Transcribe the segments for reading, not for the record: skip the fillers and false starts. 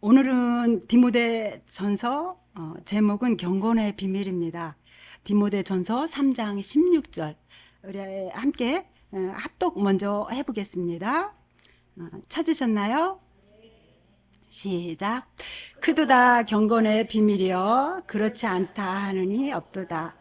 오늘은 디모데 전서 제목은 경건의 비밀입니다. 디모데 전서 3장 16절 우리 함께 합독 먼저 해보겠습니다. 찾으셨나요? 시작. 그도다 경건의 비밀이여 그렇지 않다 하느니 없도다.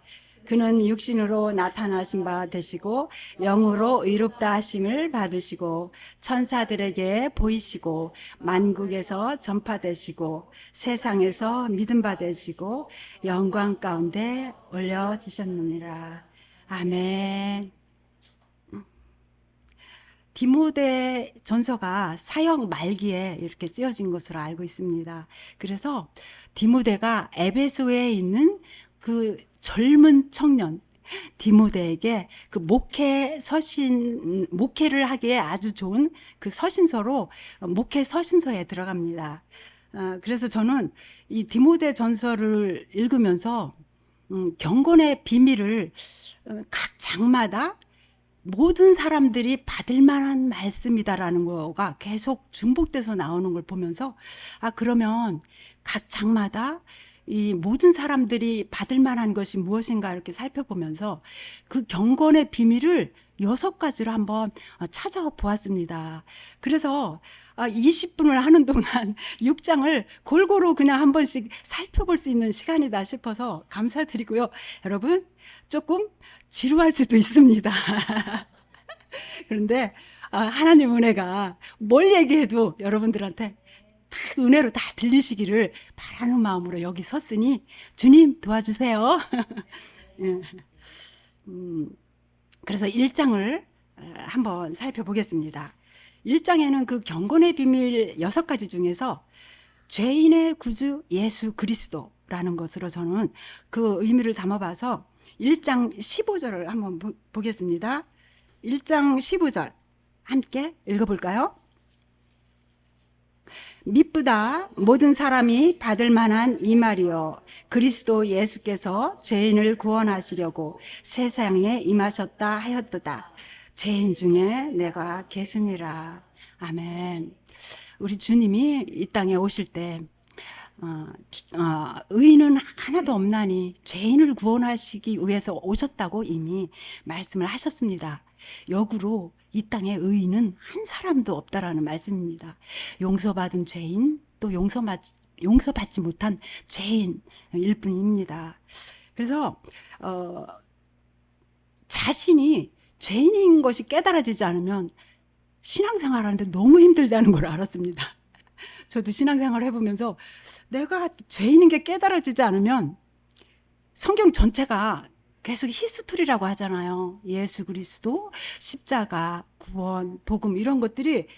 그는 육신으로 나타나신 바 되시고 영으로 의롭다 하심을 받으시고 천사들에게 보이시고 만국에서 전파되시고 세상에서 믿음 받으시고 영광 가운데 올려지셨느니라. 아멘. 디모데 전서가 사역 말기에 이렇게 쓰여진 것으로 알고 있습니다. 그래서 디모데가 에베소에 있는 그 젊은 청년 디모데에게 그 목회를 하기에 아주 좋은 그 서신서로 목회 서신서에 들어갑니다. 그래서 저는 이 디모데 전서를 읽으면서 경건의 비밀을 각 장마다 모든 사람들이 받을 만한 말씀이다라는 거가 계속 중복돼서 나오는 걸 보면서 그러면 각 장마다 이 모든 사람들이 받을 만한 것이 무엇인가 이렇게 살펴보면서 그 경건의 비밀을 6가지로 한번 찾아보았습니다. 그래서 20분을 하는 동안 6장을 골고루 그냥 한 번씩 살펴볼 수 있는 시간이다 싶어서 감사드리고요. 여러분 조금 지루할 수도 있습니다. 그런데 하나님 은혜가 뭘 얘기해도 여러분들한테 다 은혜로 다 들리시기를 바라는 마음으로 여기 섰으니 주님 도와주세요. 예. 그래서 1장을 한번 살펴보겠습니다. 1장에는 그 경건의 비밀 6가지 중에서 죄인의 구주 예수 그리스도라는 것으로 저는 그 의미를 담아봐서 1장 15절을 한번 보겠습니다. 1장 15절 함께 읽어볼까요? 미쁘다 모든 사람이 받을 만한 이 말이요 그리스도 예수께서 죄인을 구원하시려고 세상에 임하셨다 하였도다. 죄인 중에 내가 계수니라. 아멘. 우리 주님이 이 땅에 오실 때 의인은 하나도 없나니 죄인을 구원하시기 위해서 오셨다고 이미 말씀을 하셨습니다. 역으로 이 땅에 의인은 한 사람도 없다라는 말씀입니다. 용서받은 죄인 또 용서받지 못한 죄인일 뿐입니다. 그래서 자신이 죄인인 것이 깨달아지지 않으면 신앙생활하는데 너무 힘들다는 걸 알았습니다. 저도 신앙생활을 해보면서 내가 죄인인 게 깨달아지지 않으면 성경 전체가 계속 히스토리라고 하잖아요. 예수 그리스도, 십자가, 구원, 복음 이런 것들이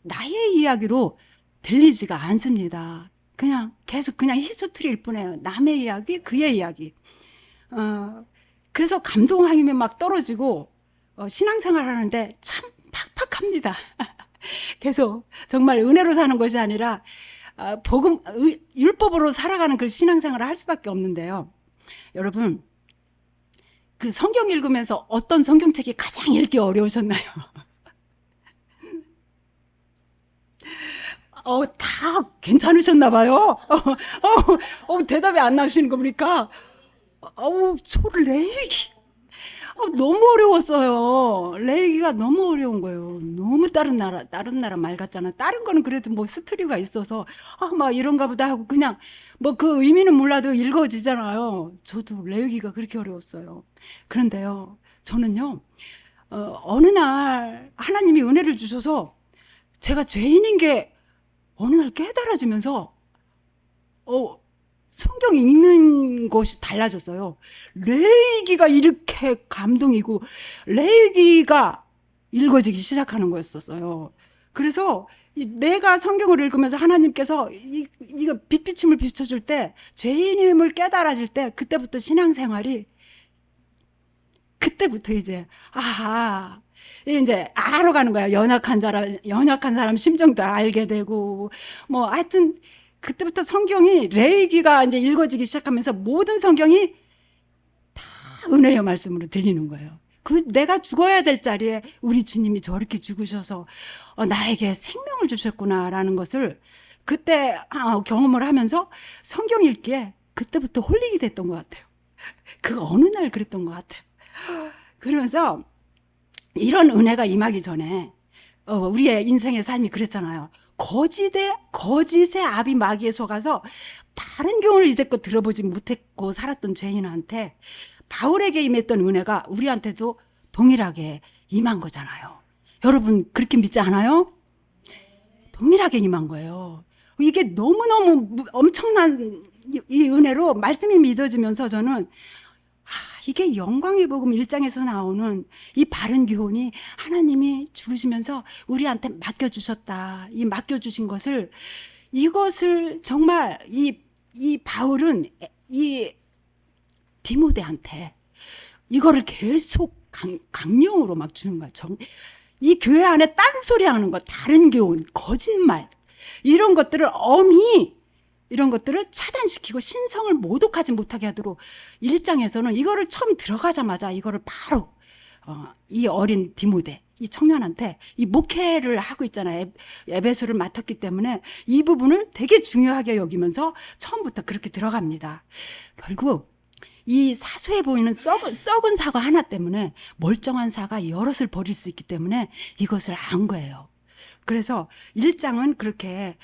나의 이야기로 들리지가 않습니다. 그냥 계속 그냥 히스토리일 뿐이에요. 남의 이야기, 그의 이야기. 그래서 감동함이 막 떨어지고 신앙생활 하는데 참 팍팍합니다. 계속 정말 은혜로 사는 것이 아니라 율법으로 살아가는 그 신앙생활을 할 수밖에 없는데요. 여러분, 그 성경 읽으면서 어떤 성경책이 가장 읽기 어려우셨나요? 다 괜찮으셨나 봐요. 대답이 안 나오시는 겁니까? 레위기. 너무 어려웠어요. 레위기가 너무 어려운 거예요. 너무 다른 나라 말 같잖아요. 다른 거는 그래도 뭐 스토리가 있어서, 막 이런가 보다 하고 그냥 뭐 그 의미는 몰라도 읽어지잖아요. 저도 레위기가 그렇게 어려웠어요. 그런데요, 저는요, 어느 날 하나님이 은혜를 주셔서 제가 죄인인 게 어느 날 깨달아지면서, 성경 읽는 것이 달라졌어요. 레위기가 이렇게 감동이고 레위기가 읽어지기 시작하는 거였었어요. 그래서 내가 성경을 읽으면서 하나님께서 이거 빛비침을 비춰줄 때 죄인임을 깨달아질 때 그때부터 신앙생활이 그때부터 이제 이제 알아가는 거야. 연약한 사람 심정도 알게 되고 뭐 하여튼 그때부터 성경이 레위기가 이제 읽어지기 시작하면서 모든 성경이 다 은혜의 말씀으로 들리는 거예요. 내가 죽어야 될 자리에 우리 주님이 저렇게 죽으셔서 나에게 생명을 주셨구나라는 것을 그때 경험을 하면서 성경 읽기에 그때부터 홀리게 됐던 것 같아요. 그 어느 날 그랬던 것 같아요. 그러면서 이런 은혜가 임하기 전에 우리의 인생의 삶이 그랬잖아요. 거짓의 압이 마귀에 속아서 바른 교훈을 이제껏 들어보지 못했고 살았던 죄인한테 바울에게 임했던 은혜가 우리한테도 동일하게 임한 거잖아요. 여러분 그렇게 믿지 않아요? 동일하게 임한 거예요. 이게 너무너무 엄청난 이 은혜로 말씀이 믿어지면서 저는 이게 영광의 복음 1장에서 나오는 이 바른 교훈이 하나님이 죽으시면서 우리한테 맡겨주셨다. 이 맡겨주신 것을, 이것을 정말 이 바울은 이 디모데한테 이거를 계속 강령으로 막 주는 거야. 이 교회 안에 딴소리 하는 거, 다른 교훈, 거짓말, 이런 것들을 이런 것들을 차단시키고 신성을 모독하지 못하게 하도록 1장에서는 이거를 처음 들어가자마자 이거를 바로 이 어린 디모데, 이 청년한테 이 목회를 하고 있잖아요. 에베소를 맡았기 때문에 이 부분을 되게 중요하게 여기면서 처음부터 그렇게 들어갑니다. 결국 이 사소해 보이는 썩은 사과 하나 때문에 멀쩡한 사과 여럿을 버릴 수 있기 때문에 이것을 안 거예요. 그래서 1장은 그렇게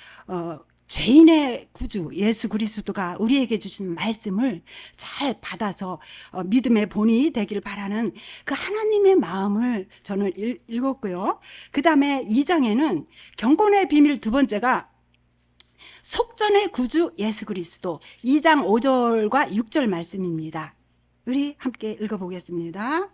죄인의 구주 예수 그리스도가 우리에게 주신 말씀을 잘 받아서 믿음의 본이 되길 바라는 그 하나님의 마음을 저는 읽었고요. 그 다음에 2장에는 경건의 비밀 두 번째가 속전의 구주 예수 그리스도 2장 5절과 6절 말씀입니다. 우리 함께 읽어보겠습니다.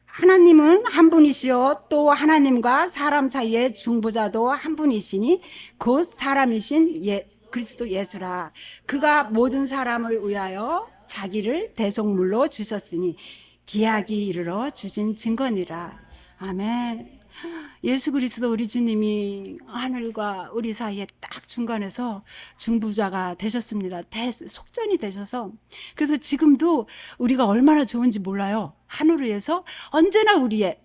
하나님은 한 분이시요 또 하나님과 사람 사이의 중보자도 한 분이시니 곧 사람이신 그리스도 예수라. 그가 모든 사람을 위하여 자기를 대속물로 주셨으니 기약이 이르러 주신 증거니라. 아멘. 예수 그리스도 우리 주님이 하늘과 우리 사이에 딱 중간에서 중보자가 되셨습니다. 속전이 되셔서, 그래서 지금도 우리가 얼마나 좋은지 몰라요. 하늘을 위해서 언제나 우리의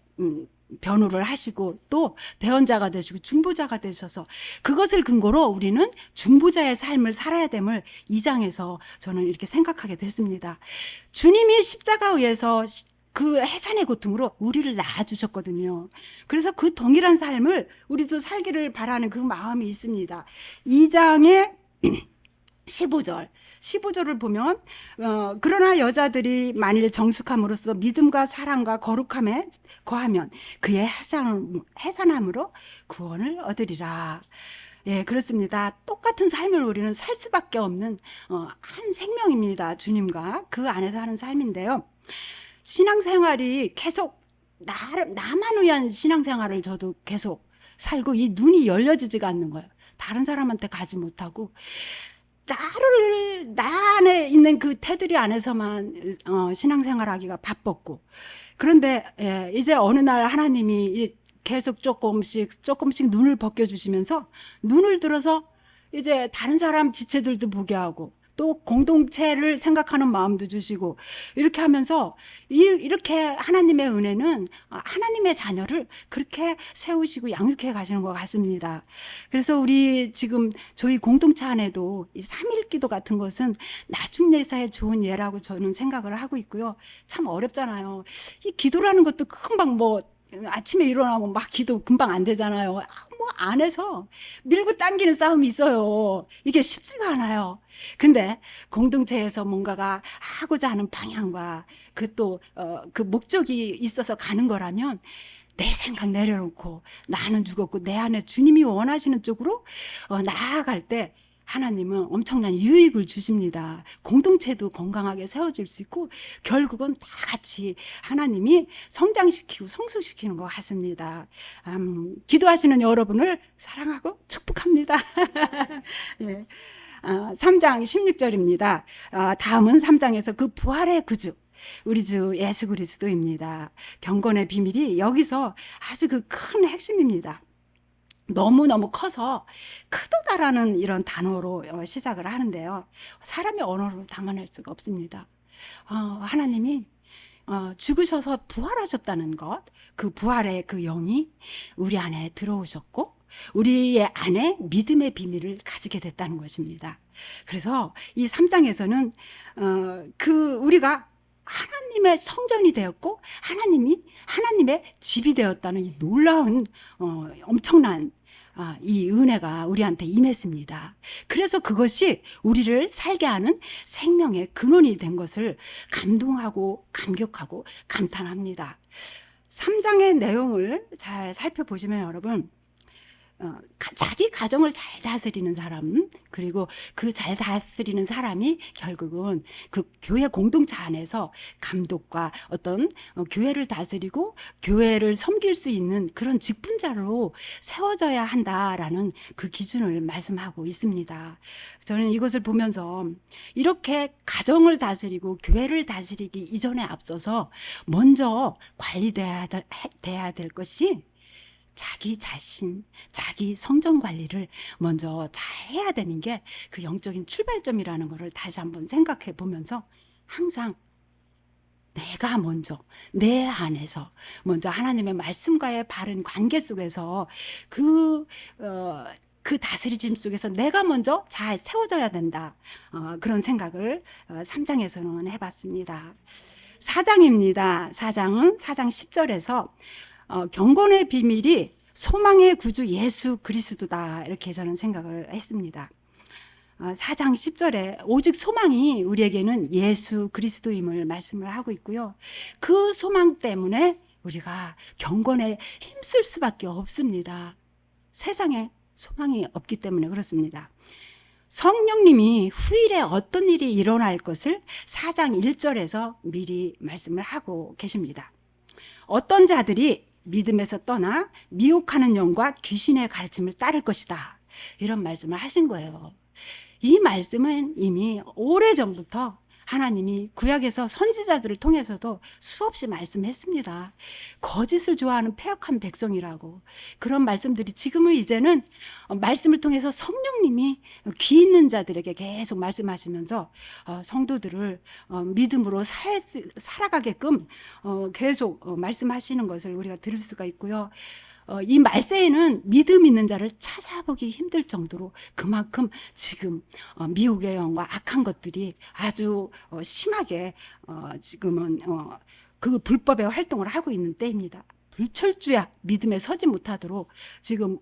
변호를 하시고 또 대언자가 되시고 중보자가 되셔서 그것을 근거로 우리는 중보자의 삶을 살아야 됨을 2장에서 저는 이렇게 생각하게 됐습니다. 주님이 십자가 위에서 그 해산의 고통으로 우리를 낳아주셨거든요. 그래서 그 동일한 삶을 우리도 살기를 바라는 그 마음이 있습니다. 2장의 15절을 보면 그러나 여자들이 만일 정숙함으로써 믿음과 사랑과 거룩함에 거하면 그의 해산함으로 구원을 얻으리라. 예, 그렇습니다. 똑같은 삶을 우리는 살 수밖에 없는 한 생명입니다. 주님과 그 안에서 하는 삶인데요. 신앙생활이 계속 나만 위한 신앙생활을 저도 계속 살고 이 눈이 열려지지가 않는 거예요. 다른 사람한테 가지 못하고 나 안에 있는 그 테두리 안에서만 신앙생활하기가 바빴고, 그런데 이제 어느 날 하나님이 계속 조금씩 눈을 벗겨주시면서 눈을 들어서 이제 다른 사람 지체들도 보게 하고 또 공동체를 생각하는 마음도 주시고, 이렇게 하면서 이렇게 하나님의 은혜는 하나님의 자녀를 그렇게 세우시고 양육해 가시는 것 같습니다. 그래서 우리 지금 저희 공동체 안에도 이 3.1 기도 같은 것은 나중예사의 좋은 예라고 저는 생각을 하고 있고요. 참 어렵잖아요. 이 기도라는 것도 금방 아침에 일어나면 막 기도 금방 안 되잖아요. 안에서 밀고 당기는 싸움이 있어요. 이게 쉽지가 않아요. 근데 공동체에서 뭔가가 하고자 하는 방향과 그 목적이 있어서 가는 거라면 내 생각 내려놓고 나는 죽었고 내 안에 주님이 원하시는 쪽으로 나아갈 때 하나님은 엄청난 유익을 주십니다. 공동체도 건강하게 세워질 수 있고 결국은 다 같이 하나님이 성장시키고 성숙시키는 것 같습니다. 기도하시는 여러분을 사랑하고 축복합니다. 예. 3장 16절입니다. 다음은 3장에서 그 부활의 구주 우리 주 예수 그리스도입니다. 경건의 비밀이 여기서 아주 그 큰 핵심입니다. 너무너무 커서 크도다라는 이런 단어로 시작을 하는데요. 사람의 언어로 담아낼 수가 없습니다. 하나님이 죽으셔서 부활하셨다는 것, 그 부활의 그 영이 우리 안에 들어오셨고 우리의 안에 믿음의 비밀을 가지게 됐다는 것입니다. 그래서 이 3장에서는 우리가 하나님의 성전이 되었고 하나님의 집이 되었다는 이 놀라운 엄청난 이 은혜가 우리한테 임했습니다. 그래서 그것이 우리를 살게 하는 생명의 근원이 된 것을 감동하고 감격하고 감탄합니다. 3장의 내용을 잘 살펴보시면 여러분, 자기 가정을 잘 다스리는 사람, 그리고 그 잘 다스리는 사람이 결국은 그 교회 공동체 안에서 감독과 어떤 교회를 다스리고 교회를 섬길 수 있는 그런 직분자로 세워져야 한다라는 그 기준을 말씀하고 있습니다. 저는 이것을 보면서 이렇게 가정을 다스리고 교회를 다스리기 이전에 앞서서 먼저 관리돼야 될 것이 자기 자신, 자기 성전 관리를 먼저 잘 해야 되는 게 그 영적인 출발점이라는 것을 다시 한번 생각해 보면서 항상 내가 먼저 내 안에서 먼저 하나님의 말씀과의 바른 관계 속에서 그 다스리심 속에서 내가 먼저 잘 세워져야 된다. 그런 생각을 3장에서는 해봤습니다. 4장입니다. 4장은 4장 10절에서 경건의 비밀이 소망의 구주 예수 그리스도다, 이렇게 저는 생각을 했습니다. 4장 10절에 오직 소망이 우리에게는 예수 그리스도임을 말씀을 하고 있고요. 그 소망 때문에 우리가 경건에 힘쓸 수밖에 없습니다. 세상에 소망이 없기 때문에 그렇습니다. 성령님이 후일에 어떤 일이 일어날 것을 4장 1절에서 미리 말씀을 하고 계십니다. 어떤 자들이 믿음에서 떠나 미혹하는 영과 귀신의 가르침을 따를 것이다, 이런 말씀을 하신 거예요. 이 말씀은 이미 오래전부터 하나님이 구약에서 선지자들을 통해서도 수없이 말씀했습니다. 거짓을 좋아하는 패역한 백성이라고. 그런 말씀들이 지금은 이제는 말씀을 통해서 성령님이 귀 있는 자들에게 계속 말씀하시면서 성도들을 믿음으로 살아가게끔 계속 말씀하시는 것을 우리가 들을 수가 있고요. 이 말세에는 믿음 있는 자를 찾아보기 힘들 정도로 그만큼 지금 미혹의 영과 악한 것들이 아주 심하게 지금은 그 불법의 활동을 하고 있는 때입니다. 불철주야 믿음에 서지 못하도록 지금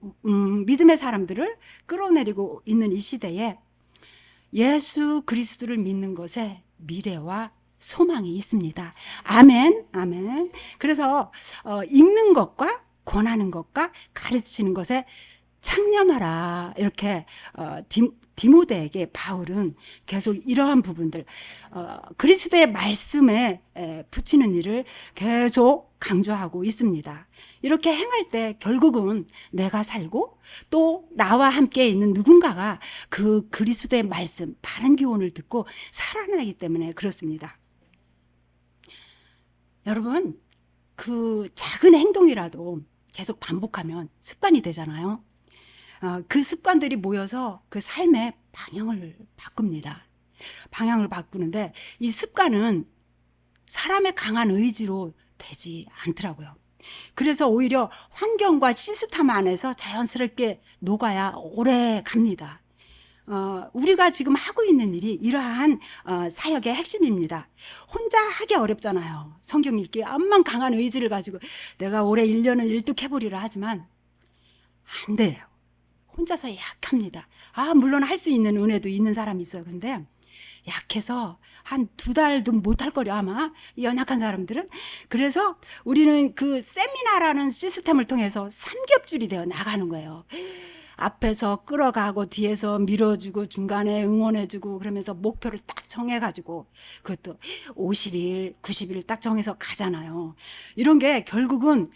믿음의 사람들을 끌어내리고 있는 이 시대에 예수 그리스도를 믿는 것에 미래와 소망이 있습니다. 아멘, 아멘. 그래서 읽는 것과 권하는 것과 가르치는 것에 창념하라, 이렇게 디모데에게 바울은 계속 이러한 부분들, 그리스도의 말씀에 붙이는 일을 계속 강조하고 있습니다. 이렇게 행할 때 결국은 내가 살고 또 나와 함께 있는 누군가가 그 그리스도의 말씀, 바른 교훈을 듣고 살아나기 때문에 그렇습니다. 여러분, 그 작은 행동이라도 계속 반복하면 습관이 되잖아요. 그 습관들이 모여서 그 삶의 방향을 바꿉니다. 방향을 바꾸는데 이 습관은 사람의 강한 의지로 되지 않더라고요. 그래서 오히려 환경과 시스템 안에서 자연스럽게 녹아야 오래 갑니다. 우리가 지금 하고 있는 일이 이러한 사역의 핵심입니다. 혼자 하기 어렵잖아요. 성경 읽기 암만 강한 의지를 가지고 내가 올해 1년을 일뚝해보리라 하지만 안 돼요. 혼자서 약합니다. 물론 할 수 있는 은혜도 있는 사람이 있어요. 근데 약해서 한 2달도 못할 거려, 아마 연약한 사람들은. 그래서 우리는 그 세미나라는 시스템을 통해서 삼겹줄이 되어 나가는 거예요. 앞에서 끌어가고 뒤에서 밀어주고 중간에 응원해주고 그러면서 목표를 딱 정해가지고 그것도 50일, 90일 딱 정해서 가잖아요. 이런 게 결국은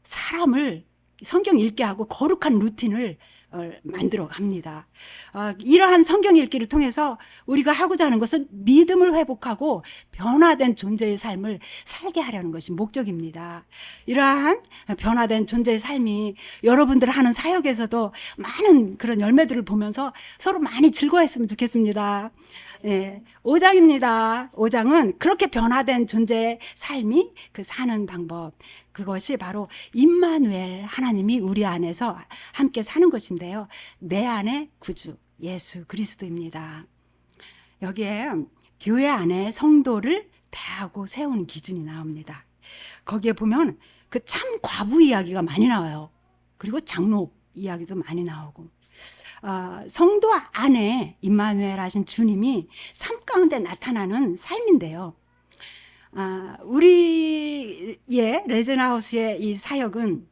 사람을 성경 읽게 하고 거룩한 루틴을 만들어 갑니다. 이러한 성경 읽기를 통해서 우리가 하고자 하는 것은 믿음을 회복하고 변화된 존재의 삶을 살게 하려는 것이 목적입니다. 이러한 변화된 존재의 삶이 여러분들 하는 사역에서도 많은 그런 열매들을 보면서 서로 많이 즐거워했으면 좋겠습니다. 5장입니다. 5장은 그렇게 변화된 존재의 삶이 그 사는 방법, 그것이 바로 임마누엘, 하나님이 우리 안에서 함께 사는 것인데요. 내 안에 구주 예수 그리스도입니다. 여기에 교회 안에 성도를 대하고 세우는 기준이 나옵니다. 거기에 보면 그 참 과부 이야기가 많이 나와요. 그리고 장로 이야기도 많이 나오고, 성도 안에 임마누엘 하신 주님이 삶 가운데 나타나는 삶인데요. 우리의 레전하우스의 이 사역은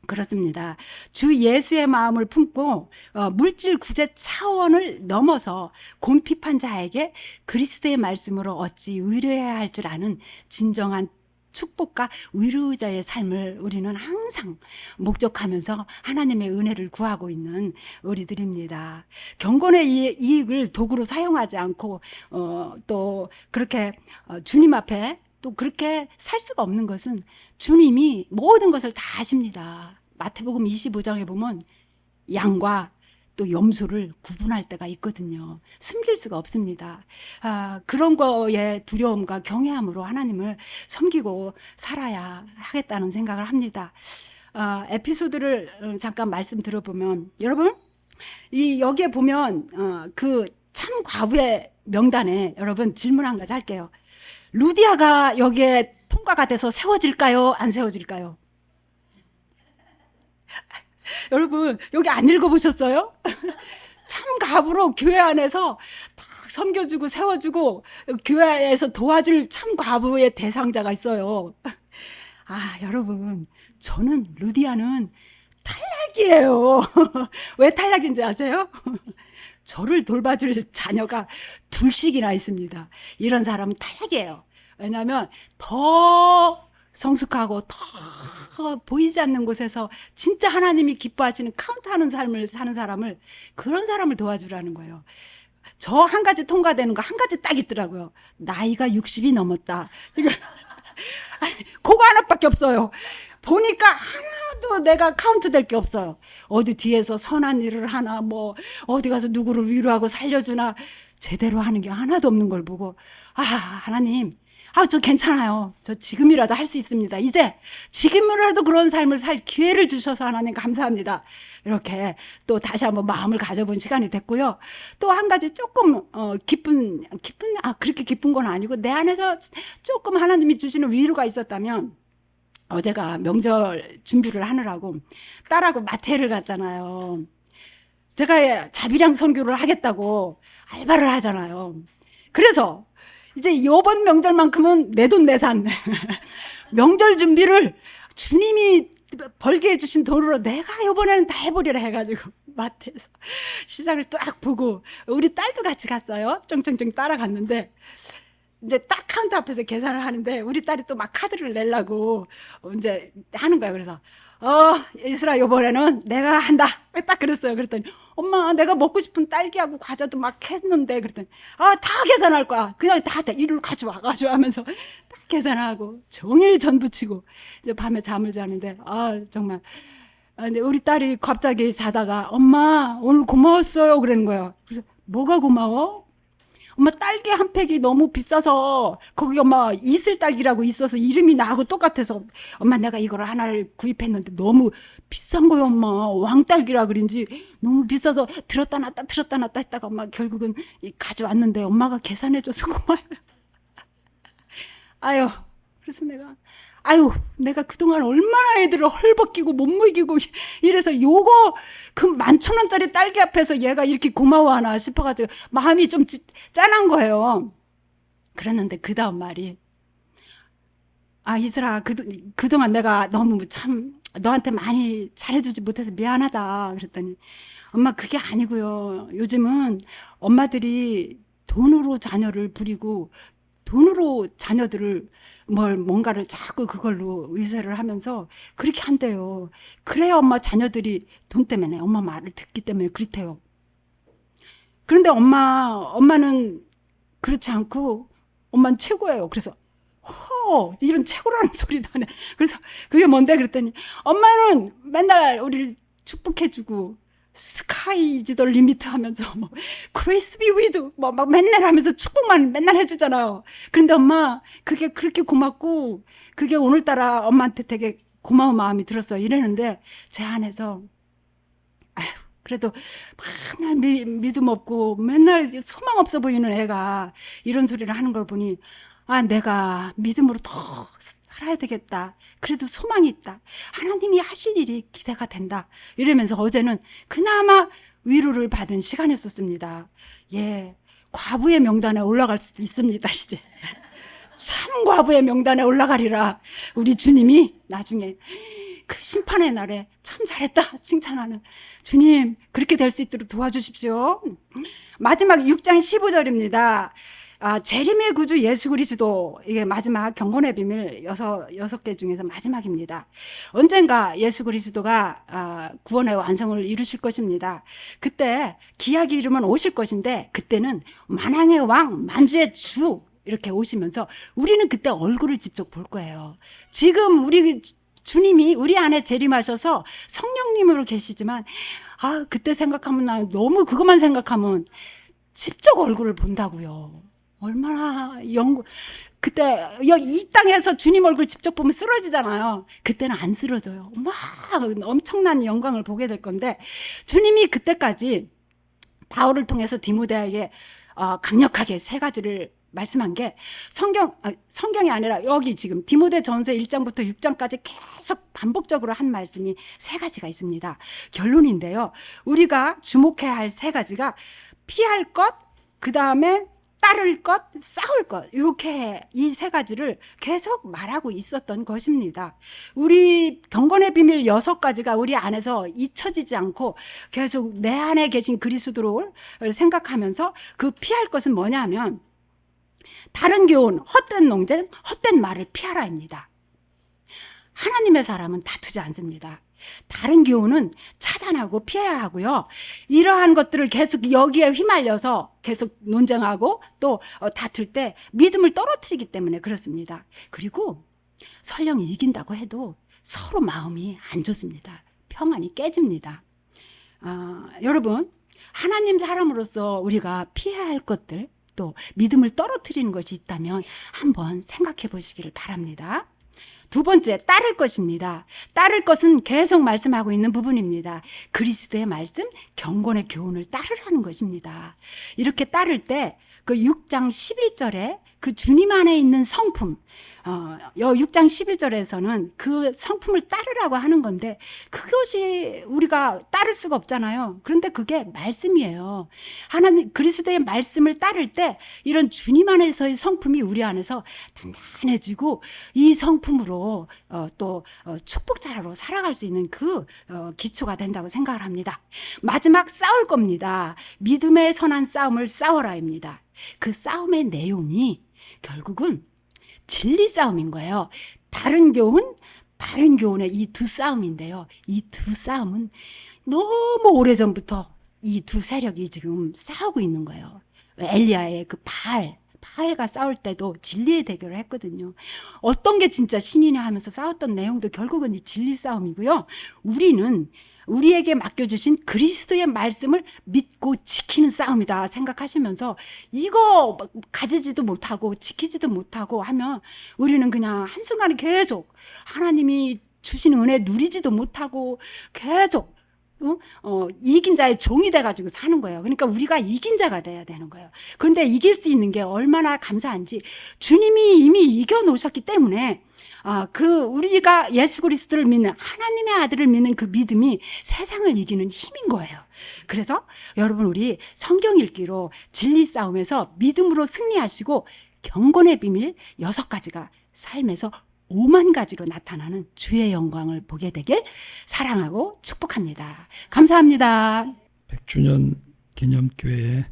그렇습니다. 주 예수의 마음을 품고 물질 구제 차원을 넘어서 곤핍한 자에게 그리스도의 말씀으로 어찌 위로해야 할 줄 아는 진정한 축복과 위로자의 삶을 우리는 항상 목적하면서 하나님의 은혜를 구하고 있는 우리들입니다. 경건의 이익을 도구로 사용하지 않고 또 그렇게 주님 앞에 또 그렇게 살 수가 없는 것은 주님이 모든 것을 다 아십니다. 마태복음 25장에 보면 양과 또 염소를 구분할 때가 있거든요. 숨길 수가 없습니다. 그런 거에 두려움과 경외함으로 하나님을 섬기고 살아야 하겠다는 생각을 합니다. 에피소드를 잠깐 말씀 들어보면, 여러분 여기에 보면 그 참 과부의 명단에 여러분 질문 한 가지 할게요. 루디아가 여기에 통과가 돼서 세워질까요? 안 세워질까요? 여러분 여기 안 읽어보셨어요? 참 과부로 교회 안에서 딱 섬겨주고 세워주고 교회에서 도와줄 참 과부의 대상자가 있어요. 여러분 저는 루디아는 탈락이에요. 왜 탈락인지 아세요? 저를 돌봐줄 자녀가 둘씩이나 있습니다. 이런 사람은 탈락이에요. 왜냐하면 더 성숙하고 더 보이지 않는 곳에서 진짜 하나님이 기뻐하시는 카운트하는 삶을 사는 사람을, 그런 사람을 도와주라는 거예요. 저 한 가지 통과되는 거 한 가지 딱 있더라고요. 나이가 60이 넘었다. 이거 그거 하나밖에 없어요. 보니까 하나도 내가 카운트 될 게 없어요. 어디 뒤에서 선한 일을 하나, 뭐 어디 가서 누구를 위로하고 살려주나, 제대로 하는 게 하나도 없는 걸 보고, 하나님, 저 괜찮아요. 저 지금이라도 할 수 있습니다. 이제 지금이라도 그런 삶을 살 기회를 주셔서 하나님 감사합니다. 이렇게 또 다시 한번 마음을 가져본 시간이 됐고요. 또 한 가지 조금 그렇게 기쁜 건 아니고 내 안에서 조금 하나님이 주시는 위로가 있었다면, 어제가 명절 준비를 하느라고 딸하고 마트를 갔잖아요. 제가 자비량 선교를 하겠다고 알바를 하잖아요. 그래서 이제 이번 명절만큼은 내돈내산 명절 준비를 주님이 벌게 해주신 돈으로 내가 이번에는 다 해보리라 해가지고 마트에서 시장을 딱 보고, 우리 딸도 같이 갔어요. 쫑쫑쫑 따라갔는데 이제 딱 카운터 앞에서 계산을 하는데 우리 딸이 또 막 카드를 내려고 이제 하는 거야. 그래서 이슬아 이번에는 내가 한다 딱 그랬어요. 그랬더니 엄마 내가 먹고 싶은 딸기하고 과자도 막 했는데, 그랬더니 다 계산할 거야. 그냥 다 이리로 가져와 하면서 딱 계산하고 종일 전 부치고 이제 밤에 잠을 자는데 정말. 근데 우리 딸이 갑자기 자다가 엄마 오늘 고마웠어요 그러는 거예요. 그래서 뭐가 고마워? 엄마 딸기 한 팩이 너무 비싸서 거기 엄마 이슬 딸기라고 있어서 이름이 나하고 똑같아서 엄마 내가 이걸 하나를 구입했는데 너무 비싼 거예요 엄마. 왕딸기라 그런지 너무 비싸서 들었다 놨다 했다가 엄마 결국은 가져왔는데 엄마가 계산해줘서 고마워요. 그래서 내가 그동안 얼마나 애들을 헐벗기고 못 먹이고 이래서 요거 그 11,000원짜리 딸기 앞에서 얘가 이렇게 고마워하나 싶어가지고 마음이 좀 짠한 거예요. 그랬는데 그 다음 말이, 이슬아 그동안 내가 너무 참 너한테 많이 잘해주지 못해서 미안하다. 그랬더니 엄마 그게 아니고요. 요즘은 엄마들이 돈으로 자녀를 부리고 돈으로 자녀들을 뭔가를 자꾸 그걸로 위세를 하면서 그렇게 한대요. 그래야 엄마 자녀들이 돈 때문에 엄마 말을 듣기 때문에 그렇대요. 그런데 엄마는 그렇지 않고 엄마는 최고예요. 그래서 이런 최고라는 소리도 하네. 그래서 그게 뭔데 그랬더니 엄마는 맨날 우리를 축복해주고 스카이 이즈 더 리미트 하면서 뭐 그레이스 비 위드 막 맨날 하면서 축복만 맨날 해주잖아요. 그런데 엄마 그게 그렇게 고맙고 그게 오늘따라 엄마한테 되게 고마운 마음이 들었어요. 이러는데 제 안에서 아휴 그래도 맨날 믿음 없고 맨날 소망 없어 보이는 애가 이런 소리를 하는 걸 보니 아 내가 믿음으로 더 살아야 되겠다. 그래도 소망이 있다. 하나님이 하실 일이 기대가 된다. 이러면서 어제는 그나마 위로를 받은 시간이었었습니다. 예, 과부의 명단에 올라갈 수도 있습니다. 이제 참 과부의 명단에 올라가리라. 우리 주님이 나중에 그 심판의 날에 참 잘했다 칭찬하는 주님 그렇게 될 수 있도록 도와주십시오. 마지막 6장 15절입니다. 재림의 구주 예수 그리스도 이게 마지막 경건의 비밀 여섯 개 중에서 마지막입니다. 언젠가 예수 그리스도가 구원의 완성을 이루실 것입니다. 그때 기약이 이르면 오실 것인데 그때는 만왕의 왕 만주의 주 이렇게 오시면서 우리는 그때 얼굴을 직접 볼 거예요. 지금 우리 주님이 우리 안에 재림하셔서 성령님으로 계시지만 그때 생각하면 나 너무 그것만 생각하면 직접 얼굴을 본다고요. 얼마나 그때 이 땅에서 주님 얼굴 직접 보면 쓰러지잖아요. 그때는 안 쓰러져요. 막 엄청난 영광을 보게 될 건데 주님이 그때까지 바울을 통해서 디모데에게 강력하게 세 가지를 말씀한 게 성경이 아니라 여기 지금 디모데 전서 1장부터 6장까지 계속 반복적으로 한 말씀이 세 가지가 있습니다. 결론인데요. 우리가 주목해야 할 세 가지가 피할 것, 그 다음에 따를 것, 싸울 것 이렇게 이 세 가지를 계속 말하고 있었던 것입니다. 우리 경건의 비밀 6가지가 우리 안에서 잊혀지지 않고 계속 내 안에 계신 그리스도를 생각하면서 그 피할 것은 뭐냐 하면 다른 교훈, 헛된 논쟁, 헛된 말을 피하라입니다. 하나님의 사람은 다투지 않습니다. 다른 교훈은 차단하고 피해야 하고요. 이러한 것들을 계속 여기에 휘말려서 계속 논쟁하고 또 다툴 때 믿음을 떨어뜨리기 때문에 그렇습니다. 그리고 설령이 이긴다고 해도 서로 마음이 안 좋습니다. 평안이 깨집니다. 여러분 하나님 사람으로서 우리가 피해야 할 것들 또 믿음을 떨어뜨리는 것이 있다면 한번 생각해 보시기를 바랍니다. 두 번째, 따를 것입니다. 따를 것은 계속 말씀하고 있는 부분입니다. 그리스도의 말씀, 경건의 교훈을 따르라는 것입니다. 이렇게 따를 때 그 6장 11절에 그 주님 안에 있는 성품, 6장 11절에서는 그 성품을 따르라고 하는 건데 그것이 우리가 따를 수가 없잖아요. 그런데 그게 말씀이에요. 하나님 그리스도의 말씀을 따를 때 이런 주님 안에서의 성품이 우리 안에서 단단해지고 이 성품으로 또 축복자로 살아갈 수 있는 그 기초가 된다고 생각을 합니다. 마지막 싸울 겁니다. 믿음의 선한 싸움을 싸워라입니다. 그 싸움의 내용이 결국은 진리 싸움인 거예요. 다른 교훈, 바른 교훈의 이 두 싸움인데요. 이 두 싸움은 너무 오래전부터 이 두 세력이 지금 싸우고 있는 거예요. 엘리야의 그 바알과 싸울 때도 진리의 대결을 했거든요. 어떤 게 진짜 신이냐 하면서 싸웠던 내용도 결국은 이 진리 싸움이고요. 우리는 우리에게 맡겨주신 그리스도의 말씀을 믿고 지키는 싸움이다 생각하시면서 이거 가지지도 못하고 지키지도 못하고 하면 우리는 그냥 한순간에 계속 하나님이 주신 은혜 누리지도 못하고 계속 이긴 자의 종이 돼가지고 사는 거예요. 그러니까 우리가 이긴 자가 돼야 되는 거예요. 그런데 이길 수 있는 게 얼마나 감사한지 주님이 이미 이겨놓으셨기 때문에 우리가 예수 그리스도를 믿는 하나님의 아들을 믿는 그 믿음이 세상을 이기는 힘인 거예요. 그래서 여러분 우리 성경 읽기로 진리 싸움에서 믿음으로 승리하시고 경건의 비밀 6가지가 삶에서 5만 가지로 나타나는 주의 영광을 보게 되길 사랑하고 축복합니다. 감사합니다. 100주년 기념교회에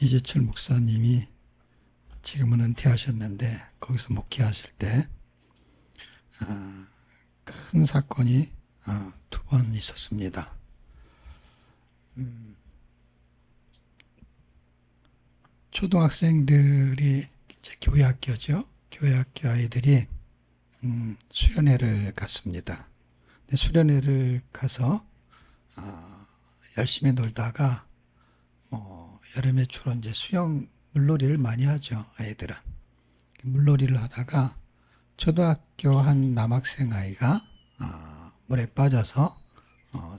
이재철 목사님이 지금은 은퇴하셨는데 거기서 목회하실 때 큰 사건이 2번 있었습니다. 초등학생들이 이제 교회학교죠. 교회학교 아이들이 수련회를 갔습니다. 수련회를 가서 열심히 놀다가 여름에 주로 이제 수영 물놀이를 많이 하죠. 아이들은 물놀이를 하다가 초등학교 한 남학생 아이가 물에 빠져서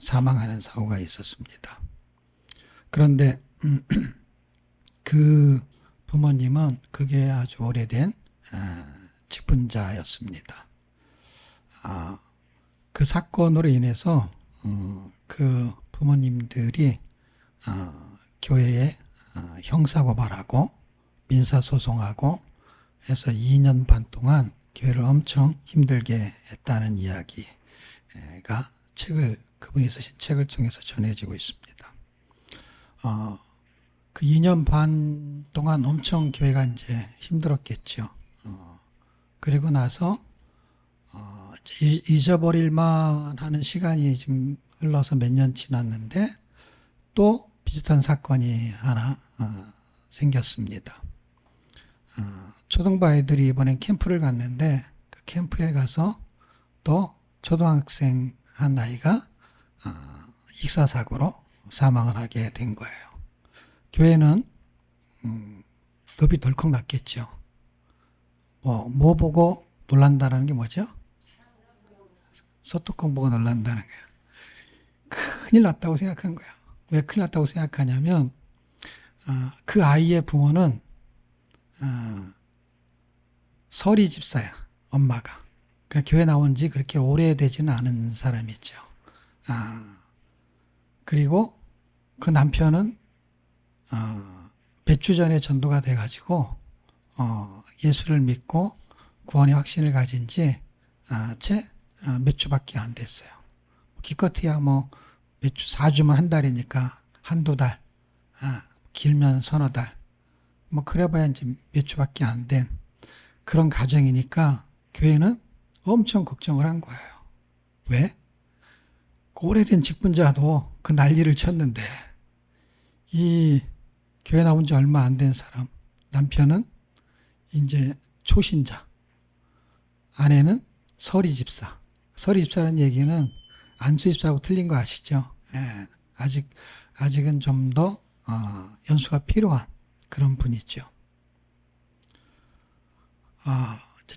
사망하는 사고가 있었습니다. 그런데 그 부모님은 그게 아주 오래된 직분자였습니다. 그 사건으로 인해서 그 부모님들이 교회에 형사고발하고 민사소송하고 해서 2년 반 동안 교회를 엄청 힘들게 했다는 이야기가 그분이 쓰신 책을 통해서 전해지고 있습니다. 그 2년 반 동안 엄청 교회가 이제 힘들었겠죠. 그리고 나서 잊어버릴만 하는 시간이 지금 흘러서 몇 년 지났는데 또 비슷한 사건이 하나 생겼습니다. 초등부 아이들이 이번엔 캠프를 갔는데 그 캠프에 가서 또 초등학생 한 아이가 익사사고로 사망을 하게 된 거예요. 교회는 겁이 덜컥 났겠죠. 뭐 보고 놀란다는 게 뭐죠? 소뚜껑 보고 놀란다는 거예요. 큰일 났다고 생각한 거예요. 왜 큰일 났다고 생각하냐면 그 아이의 부모는 서리 집사야, 엄마가. 그러니까 교회 나온 지 그렇게 오래되지는 않은 사람이죠. 그리고 그 남편은 몇 주 전에 전도가 돼가지고 예수를 믿고 구원의 확신을 가진 지 채 몇 주밖에 안 됐어요. 기껏해야 몇 주, 4주만 한 달이니까 한두 달, 길면 서너 달, 그래봐야 이제 몇 주밖에 안 된 그런 가정이니까 교회는 엄청 걱정을 한 거예요. 왜? 오래된 직분자도 그 난리를 쳤는데 이 교회 나온 지 얼마 안 된 사람, 남편은 이제 초신자, 아내는 서리 집사. 서리 집사라는 얘기는 안수 집사하고 틀린 거 아시죠? 예, 아직은 좀 더 연수가 필요한 그런 분이죠.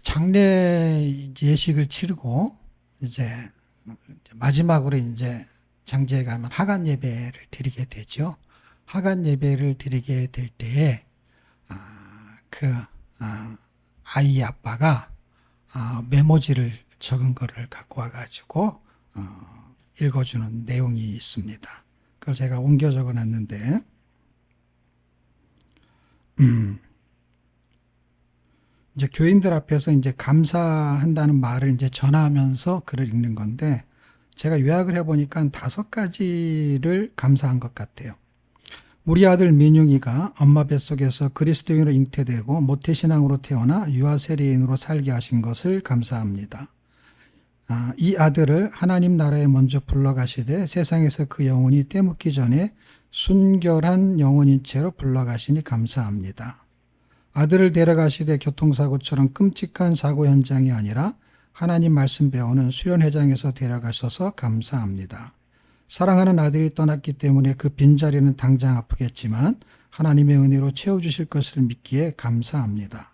장례 예식을 치르고 이제 마지막으로 이제 장제에 가면 하간 예배를 드리게 되죠. 하간 예배를 드리게 될 때에 아이 아빠가 메모지를 적은 거를 갖고 와가지고 읽어주는 내용이 있습니다. 그걸 제가 옮겨 적어놨는데 이제 교인들 앞에서 이제 감사한다는 말을 이제 전하면서 글을 읽는 건데 제가 요약을 해보니까 5가지를 감사한 것 같아요. 우리 아들 민용이가 엄마 뱃속에서 그리스도인으로 잉태되고 모태신앙으로 태어나 유아 세례인으로 살게 하신 것을 감사합니다. 이 아들을 하나님 나라에 먼저 불러가시되 세상에서 그 영혼이 때묻기 전에 순결한 영혼인 채로 불러가시니 감사합니다. 아들을 데려가시되 교통사고처럼 끔찍한 사고 현장이 아니라 하나님 말씀 배우는 수련회장에서 데려가셔서 감사합니다. 사랑하는 아들이 떠났기 때문에 그 빈자리는 당장 아프겠지만 하나님의 은혜로 채워주실 것을 믿기에 감사합니다.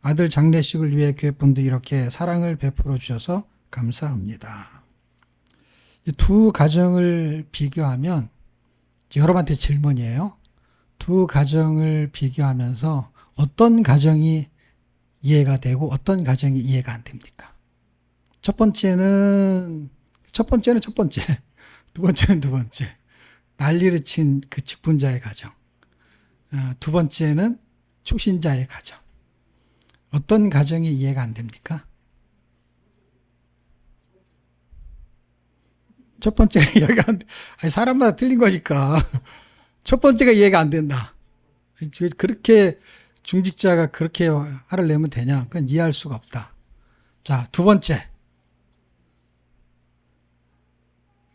아들 장례식을 위해 교회분들이 이렇게 사랑을 베풀어 주셔서 감사합니다. 이 두 가정을 비교하면 여러분한테 질문이에요. 두 가정을 비교하면서 어떤 가정이 이해가 되고 어떤 가정이 이해가 안 됩니까? 첫 번째는 첫 번째, 두 번째는 두 번째. 난리를 친 그 직분자의 가정. 두 번째는 초신자의 가정. 어떤 가정이 이해가 안 됩니까? 첫 번째가 이해가 안 돼. 아니, 사람마다 틀린 거니까. 첫 번째가 이해가 안 된다. 그렇게 중직자가 그렇게 화를 내면 되냐? 그건 이해할 수가 없다. 자, 두 번째.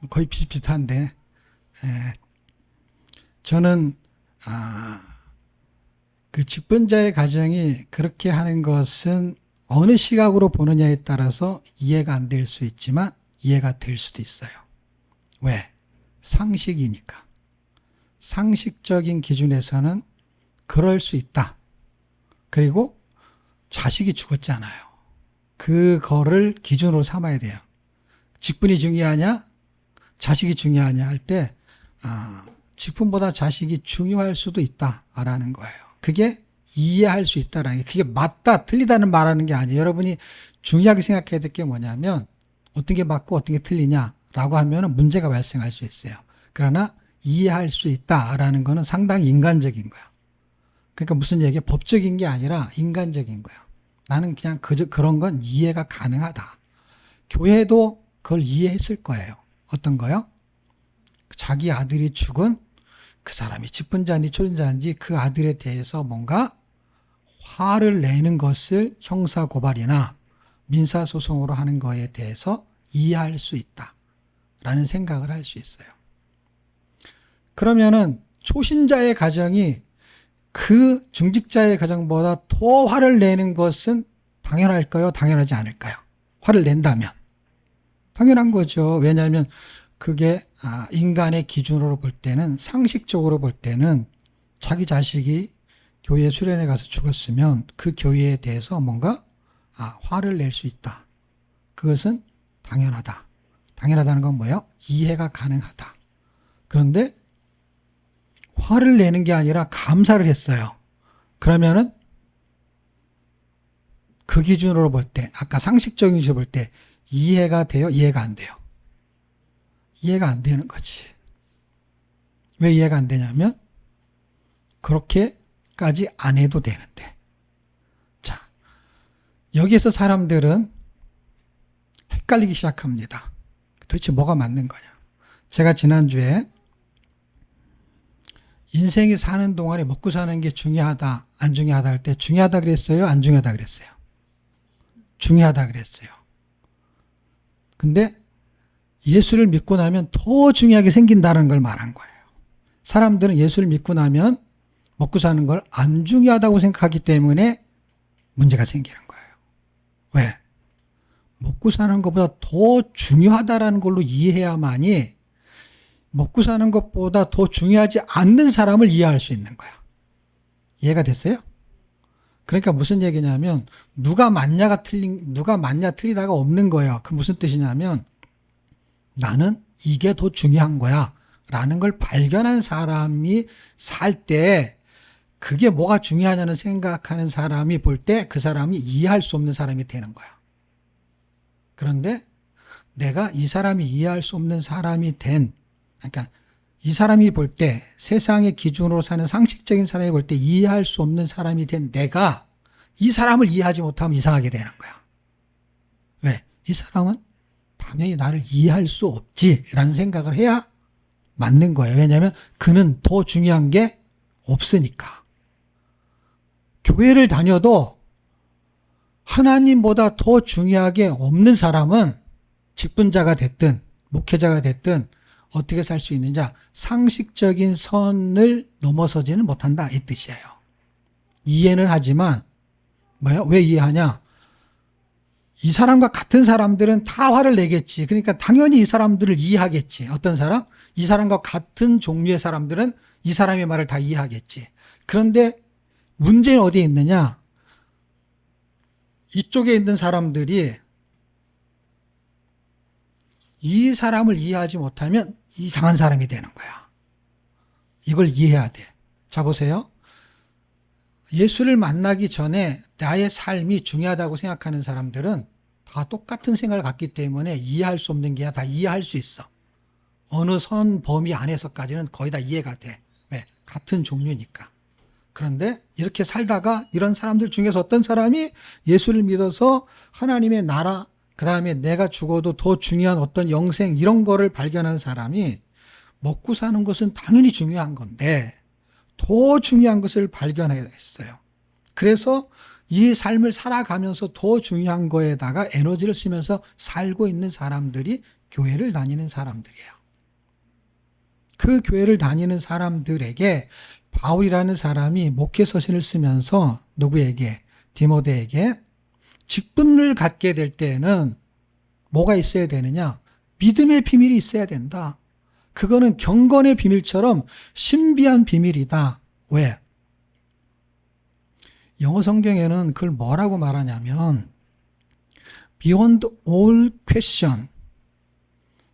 거의 비슷비슷한데, 저는, 그 직분자의 가정이 그렇게 하는 것은 어느 시각으로 보느냐에 따라서 이해가 안 될 수 있지만 이해가 될 수도 있어요. 왜? 상식이니까. 상식적인 기준에서는 그럴 수 있다. 그리고 자식이 죽었잖아요. 그거를 기준으로 삼아야 돼요. 직분이 중요하냐? 자식이 중요하냐 할 때, 직분보다 자식이 중요할 수도 있다라는 거예요. 그게 이해할 수 있다라는 게, 그게 맞다, 틀리다는 말하는 게 아니에요. 여러분이 중요하게 생각해야 될 게 뭐냐면, 어떤 게 맞고 어떤 게 틀리냐라고 하면 문제가 발생할 수 있어요. 그러나 이해할 수 있다라는 거는 상당히 인간적인 거야. 그러니까 무슨 얘기야? 법적인 게 아니라 인간적인 거야. 나는 그냥 그런 건 이해가 가능하다. 교회도 그걸 이해했을 거예요. 어떤 거요? 자기 아들이 죽은 그 사람이 직분자인지 초신자인지 그 아들에 대해서 뭔가 화를 내는 것을 형사고발이나 민사소송으로 하는 거에 대해서 이해할 수 있다라는 생각을 할 수 있어요. 그러면은 초신자의 가정이 그 중직자의 가정보다 더 화를 내는 것은 당연할까요? 당연하지 않을까요? 화를 낸다면. 당연한 거죠. 왜냐하면 그게 인간의 기준으로 볼 때는, 상식적으로 볼 때는 자기 자식이 교회 수련회 가서 죽었으면 그 교회에 대해서 뭔가 화를 낼 수 있다. 그것은 당연하다. 당연하다는 건 뭐예요? 이해가 가능하다. 그런데 화를 내는 게 아니라 감사를 했어요. 그러면은 그 기준으로 볼 때, 아까 상식적인 기준으로 볼 때 이해가 돼요? 이해가 안 돼요? 이해가 안 되는 거지. 왜 이해가 안 되냐면 그렇게까지 안 해도 되는데. 자, 여기에서 사람들은 헷갈리기 시작합니다. 도대체 뭐가 맞는 거냐? 제가 지난주에 인생이 사는 동안에 먹고 사는 게 중요하다, 안 중요하다 할 때 중요하다 그랬어요? 안 중요하다 그랬어요? 중요하다 그랬어요. 근데 예수를 믿고 나면 더 중요하게 생긴다는 걸 말한 거예요. 사람들은 예수를 믿고 나면 먹고 사는 걸 안 중요하다고 생각하기 때문에 문제가 생기는 거예요. 왜? 먹고 사는 것보다 더 중요하다라는 걸로 이해해야만이 먹고 사는 것보다 더 중요하지 않는 사람을 이해할 수 있는 거야. 이해가 됐어요? 그러니까 무슨 얘기냐면 누가 맞냐 틀리다가 없는 거예요. 그 무슨 뜻이냐면 나는 이게 더 중요한 거야 라는 걸 발견한 사람이 살 때 그게 뭐가 중요하냐는 생각하는 사람이 볼 때 그 사람이 이해할 수 없는 사람이 되는 거야. 그런데 내가 이 사람이 이해할 수 없는 사람이 그러니까 이 사람이 볼 때, 세상의 기준으로 사는 상식적인 사람이 볼 때 이해할 수 없는 사람이 된 내가 이 사람을 이해하지 못하면 이상하게 되는 거야. 왜? 이 사람은 당연히 나를 이해할 수 없지라는 생각을 해야 맞는 거예요. 왜냐하면 그는 더 중요한 게 없으니까. 교회를 다녀도 하나님보다 더 중요하게 없는 사람은 직분자가 됐든 목회자가 됐든 어떻게 살 수 있느냐? 상식적인 선을 넘어서지는 못한다 이 뜻이에요. 이해는 하지만 뭐야? 왜 이해하냐? 이 사람과 같은 사람들은 다 화를 내겠지. 그러니까 당연히 이 사람들을 이해하겠지. 어떤 사람? 이 사람과 같은 종류의 사람들은 이 사람의 말을 다 이해하겠지. 그런데 문제는 어디에 있느냐? 이쪽에 있는 사람들이 이 사람을 이해하지 못하면 이상한 사람이 되는 거야. 이걸 이해해야 돼. 자, 보세요. 예수를 만나기 전에 나의 삶이 중요하다고 생각하는 사람들은 다 똑같은 생각을 갖기 때문에 이해할 수 없는 게 다 이해할 수 있어. 어느 선 범위 안에서까지는 거의 다 이해가 돼. 왜? 같은 종류니까. 그런데 이렇게 살다가 이런 사람들 중에서 어떤 사람이 예수를 믿어서 하나님의 나라, 그 다음에 내가 죽어도 더 중요한 어떤 영생 이런 거를 발견한 사람이 먹고 사는 것은 당연히 중요한 건데 더 중요한 것을 발견했어요. 그래서 이 삶을 살아가면서 더 중요한 거에다가 에너지를 쓰면서 살고 있는 사람들이 교회를 다니는 사람들이에요. 그 교회를 다니는 사람들에게 바울이라는 사람이 목회 서신을 쓰면서 누구에게? 디모데에게 직분을 갖게 될 때에는 뭐가 있어야 되느냐? 믿음의 비밀이 있어야 된다. 그거는 경건의 비밀처럼 신비한 비밀이다. 왜? 영어 성경에는 그걸 뭐라고 말하냐면 beyond all question,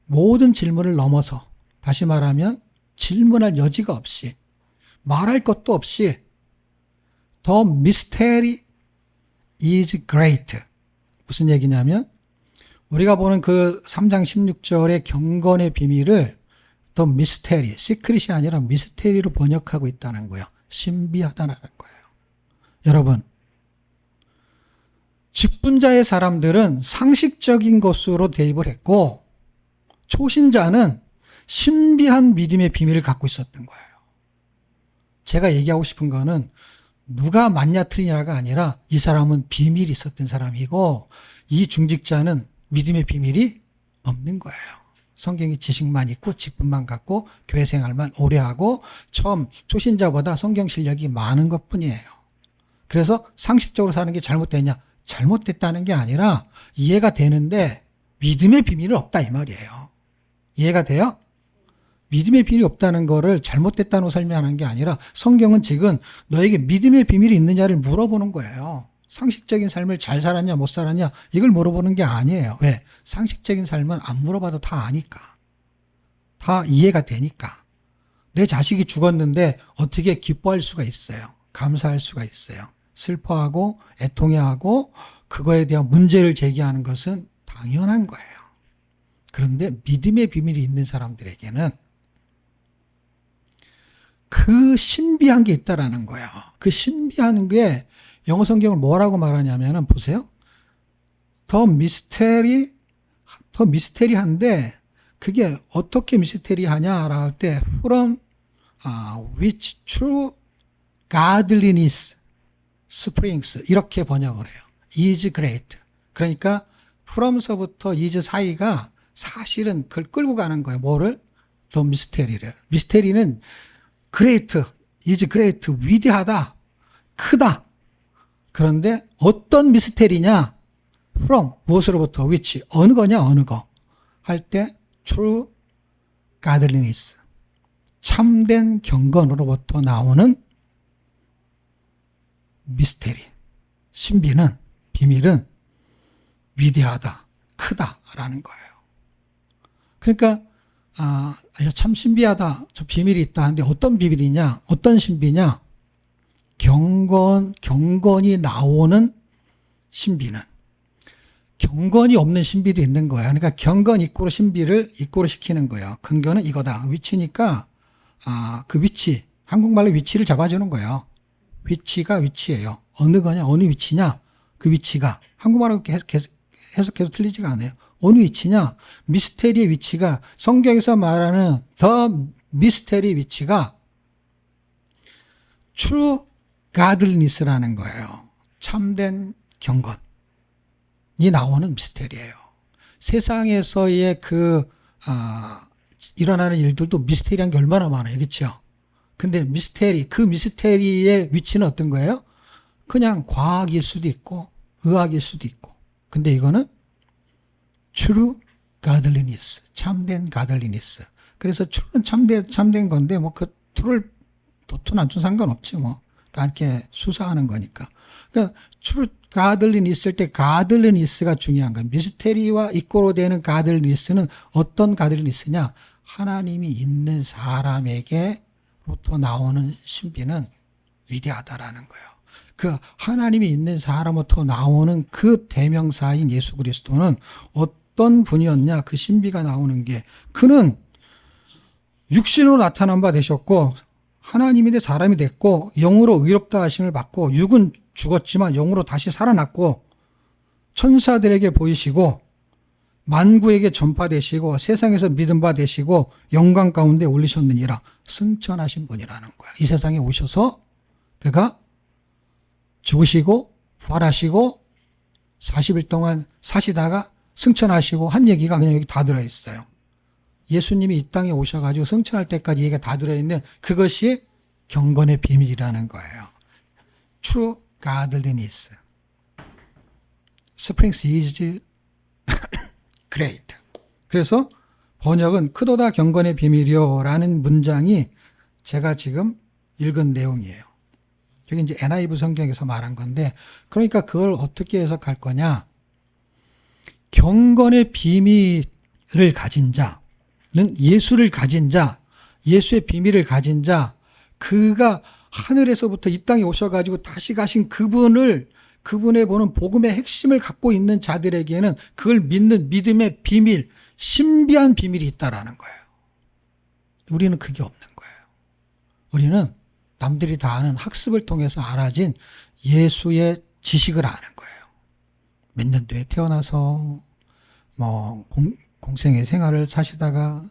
모든 질문을 넘어서, 다시 말하면 질문할 여지가 없이, 말할 것도 없이 The mystery is great. 무슨 얘기냐면 우리가 보는 그 3장 16절의 경건의 비밀을 The mystery, 시크릿이 아니라 미스테리로 번역하고 있다는 거예요. 신비하다는 거예요. 여러분, 직분자의 사람들은 상식적인 것으로 대입을 했고 초신자는 신비한 믿음의 비밀을 갖고 있었던 거예요. 제가 얘기하고 싶은 거는 누가 맞냐 틀리냐가 아니라 이 사람은 비밀이 있었던 사람이고 이 중직자는 믿음의 비밀이 없는 거예요. 성경의 지식만 있고 직분만 갖고 교회 생활만 오래 하고 처음 초신자보다 성경 실력이 많은 것뿐이에요. 그래서 상식적으로 사는 게 잘못됐냐? 잘못됐다는 게 아니라 이해가 되는데 믿음의 비밀은 없다 이 말이에요. 이해가 돼요? 믿음의 비밀이 없다는 거를 잘못됐다고 설명하는 게 아니라 성경은 지금 너에게 믿음의 비밀이 있느냐를 물어보는 거예요. 상식적인 삶을 잘 살았냐 못 살았냐 이걸 물어보는 게 아니에요. 왜? 상식적인 삶은 안 물어봐도 다 아니까. 다 이해가 되니까. 내 자식이 죽었는데 어떻게 기뻐할 수가 있어요. 감사할 수가 있어요. 슬퍼하고 애통해하고 그거에 대한 문제를 제기하는 것은 당연한 거예요. 그런데 믿음의 비밀이 있는 사람들에게는 그 신비한 게 있다라는 거예요. 그 신비한 게 영어 성경을 뭐라고 말하냐면은 보세요. 더 미스테리한데 그게 어떻게 미스테리하냐라고 할 때 from which true godliness springs 이렇게 번역을 해요. is great. 그러니까 from서부터 is 사이가 사실은 그걸 끌고 가는 거예요. 뭐를? 더 미스테리를. 미스테리는 great, is great, 위대하다, 크다. 그런데 어떤 미스테리냐? from, 무엇으로부터, which, 어느 거냐, 어느 거. 할 때 true godliness, 참된 경건으로부터 나오는 미스테리, 신비는, 비밀은 위대하다, 크다라는 거예요. 그러니까 참 신비하다, 저 비밀이 있다 하는데 어떤 비밀이냐, 어떤 신비냐? 경건이 나오는 신비는 경건이 없는 신비도 있는 거야. 그러니까 경건 이꼬로 신비를 이꼬로 시키는 거예요. 근거는 이거다. 위치니까 그 위치, 한국말로 위치를 잡아주는 거예요. 위치가 위치예요. 어느 거냐, 어느 위치냐, 그 위치가 한국말로 해석해서 틀리지가 않아요. 어느 위치냐, 미스테리의 위치가 성경에서 말하는 더 미스테리 위치가 true godliness라는 거예요. 참된 경건이 나오는 미스테리예요. 세상에서의 일어나는 일들도 미스테리한 게 얼마나 많아요. 그렇죠? 근데 그 미스테리의 위치는 어떤 거예요? 그냥 과학일 수도 있고 의학일 수도 있고. 근데 이거는 true godliness, 참된 godliness. 그래서 true는 참된 건데 뭐 그 true를 도투 난투 상관없지 뭐. 다 이렇게 수사하는 거니까. 그러니까 true godliness 있을 때 godliness가 중요한 거예요. 미스테리와 이꼬로 되는 godliness는 어떤 godliness냐? 하나님이 있는 사람에게로부터 나오는 신비는 위대하다라는 거예요. 그 하나님이 있는 사람으로부터 나오는 그 대명사인 예수 그리스도는 어떤 분이었냐? 그 신비가 나오는 게 그는 육신으로 나타난 바 되셨고 하나님인데 사람이 됐고 영으로 의롭다 하심을 받고 육은 죽었지만 영으로 다시 살아났고 천사들에게 보이시고 만구에게 전파되시고 세상에서 믿음 바 되시고 영광 가운데 올리셨느니라. 승천하신 분이라는 거야. 이 세상에 오셔서 그가 죽으시고 부활하시고 40일 동안 사시다가 승천하시고 한 얘기가 그냥 여기 다 들어있어요. 예수님이 이 땅에 오셔가지고 승천할 때까지 얘기가 다 들어있는 그것이 경건의 비밀이라는 거예요. True godliness springs is great. 그래서 번역은 크도다 경건의 비밀이요 라는 문장이 제가 지금 읽은 내용이에요. 여기 이제 NIV 성경에서 말한 건데, 그러니까 그걸 어떻게 해석할 거냐. 경건의 비밀을 가진 자는 예수를 가진 자, 예수의 비밀을 가진 자, 그가 하늘에서부터 이 땅에 오셔가지고 다시 가신 그분의 보는 복음의 핵심을 갖고 있는 자들에게는 그걸 믿는 믿음의 비밀, 신비한 비밀이 있다라는 거예요. 우리는 그게 없는 거예요. 우리는 남들이 다 아는 학습을 통해서 알아진 예수의 지식을 아는 거예요. 몇 년도에 태어나서 뭐 공생의 생활을 사시다가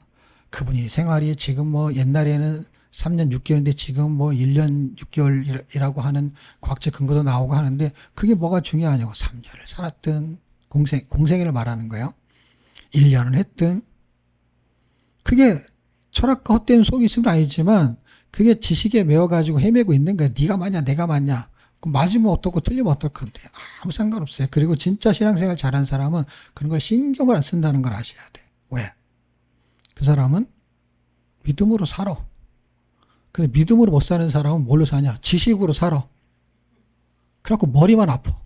그분이 생활이 지금 뭐 옛날에는 3년 6개월인데 지금 뭐 1년 6개월이라고 하는 과학적 근거도 나오고 하는데 그게 뭐가 중요하냐고. 3년을 살았든 공생애를 말하는 거예요. 1년을 했든 그게 철학과 헛된 속이심은 아니지만 그게 지식에 매어가지고 헤매고 있는 거야. 네가 맞냐 내가 맞냐. 맞으면 어떻고 틀리면 어떨 건데 아무 상관없어요. 그리고 진짜 신앙생활 잘한 사람은 그런 걸 신경을 안 쓴다는 걸 아셔야 돼. 왜? 그 사람은 믿음으로 살아. 근데 믿음으로 못 사는 사람은 뭘로 사냐? 지식으로 살아. 그래갖고 머리만 아파.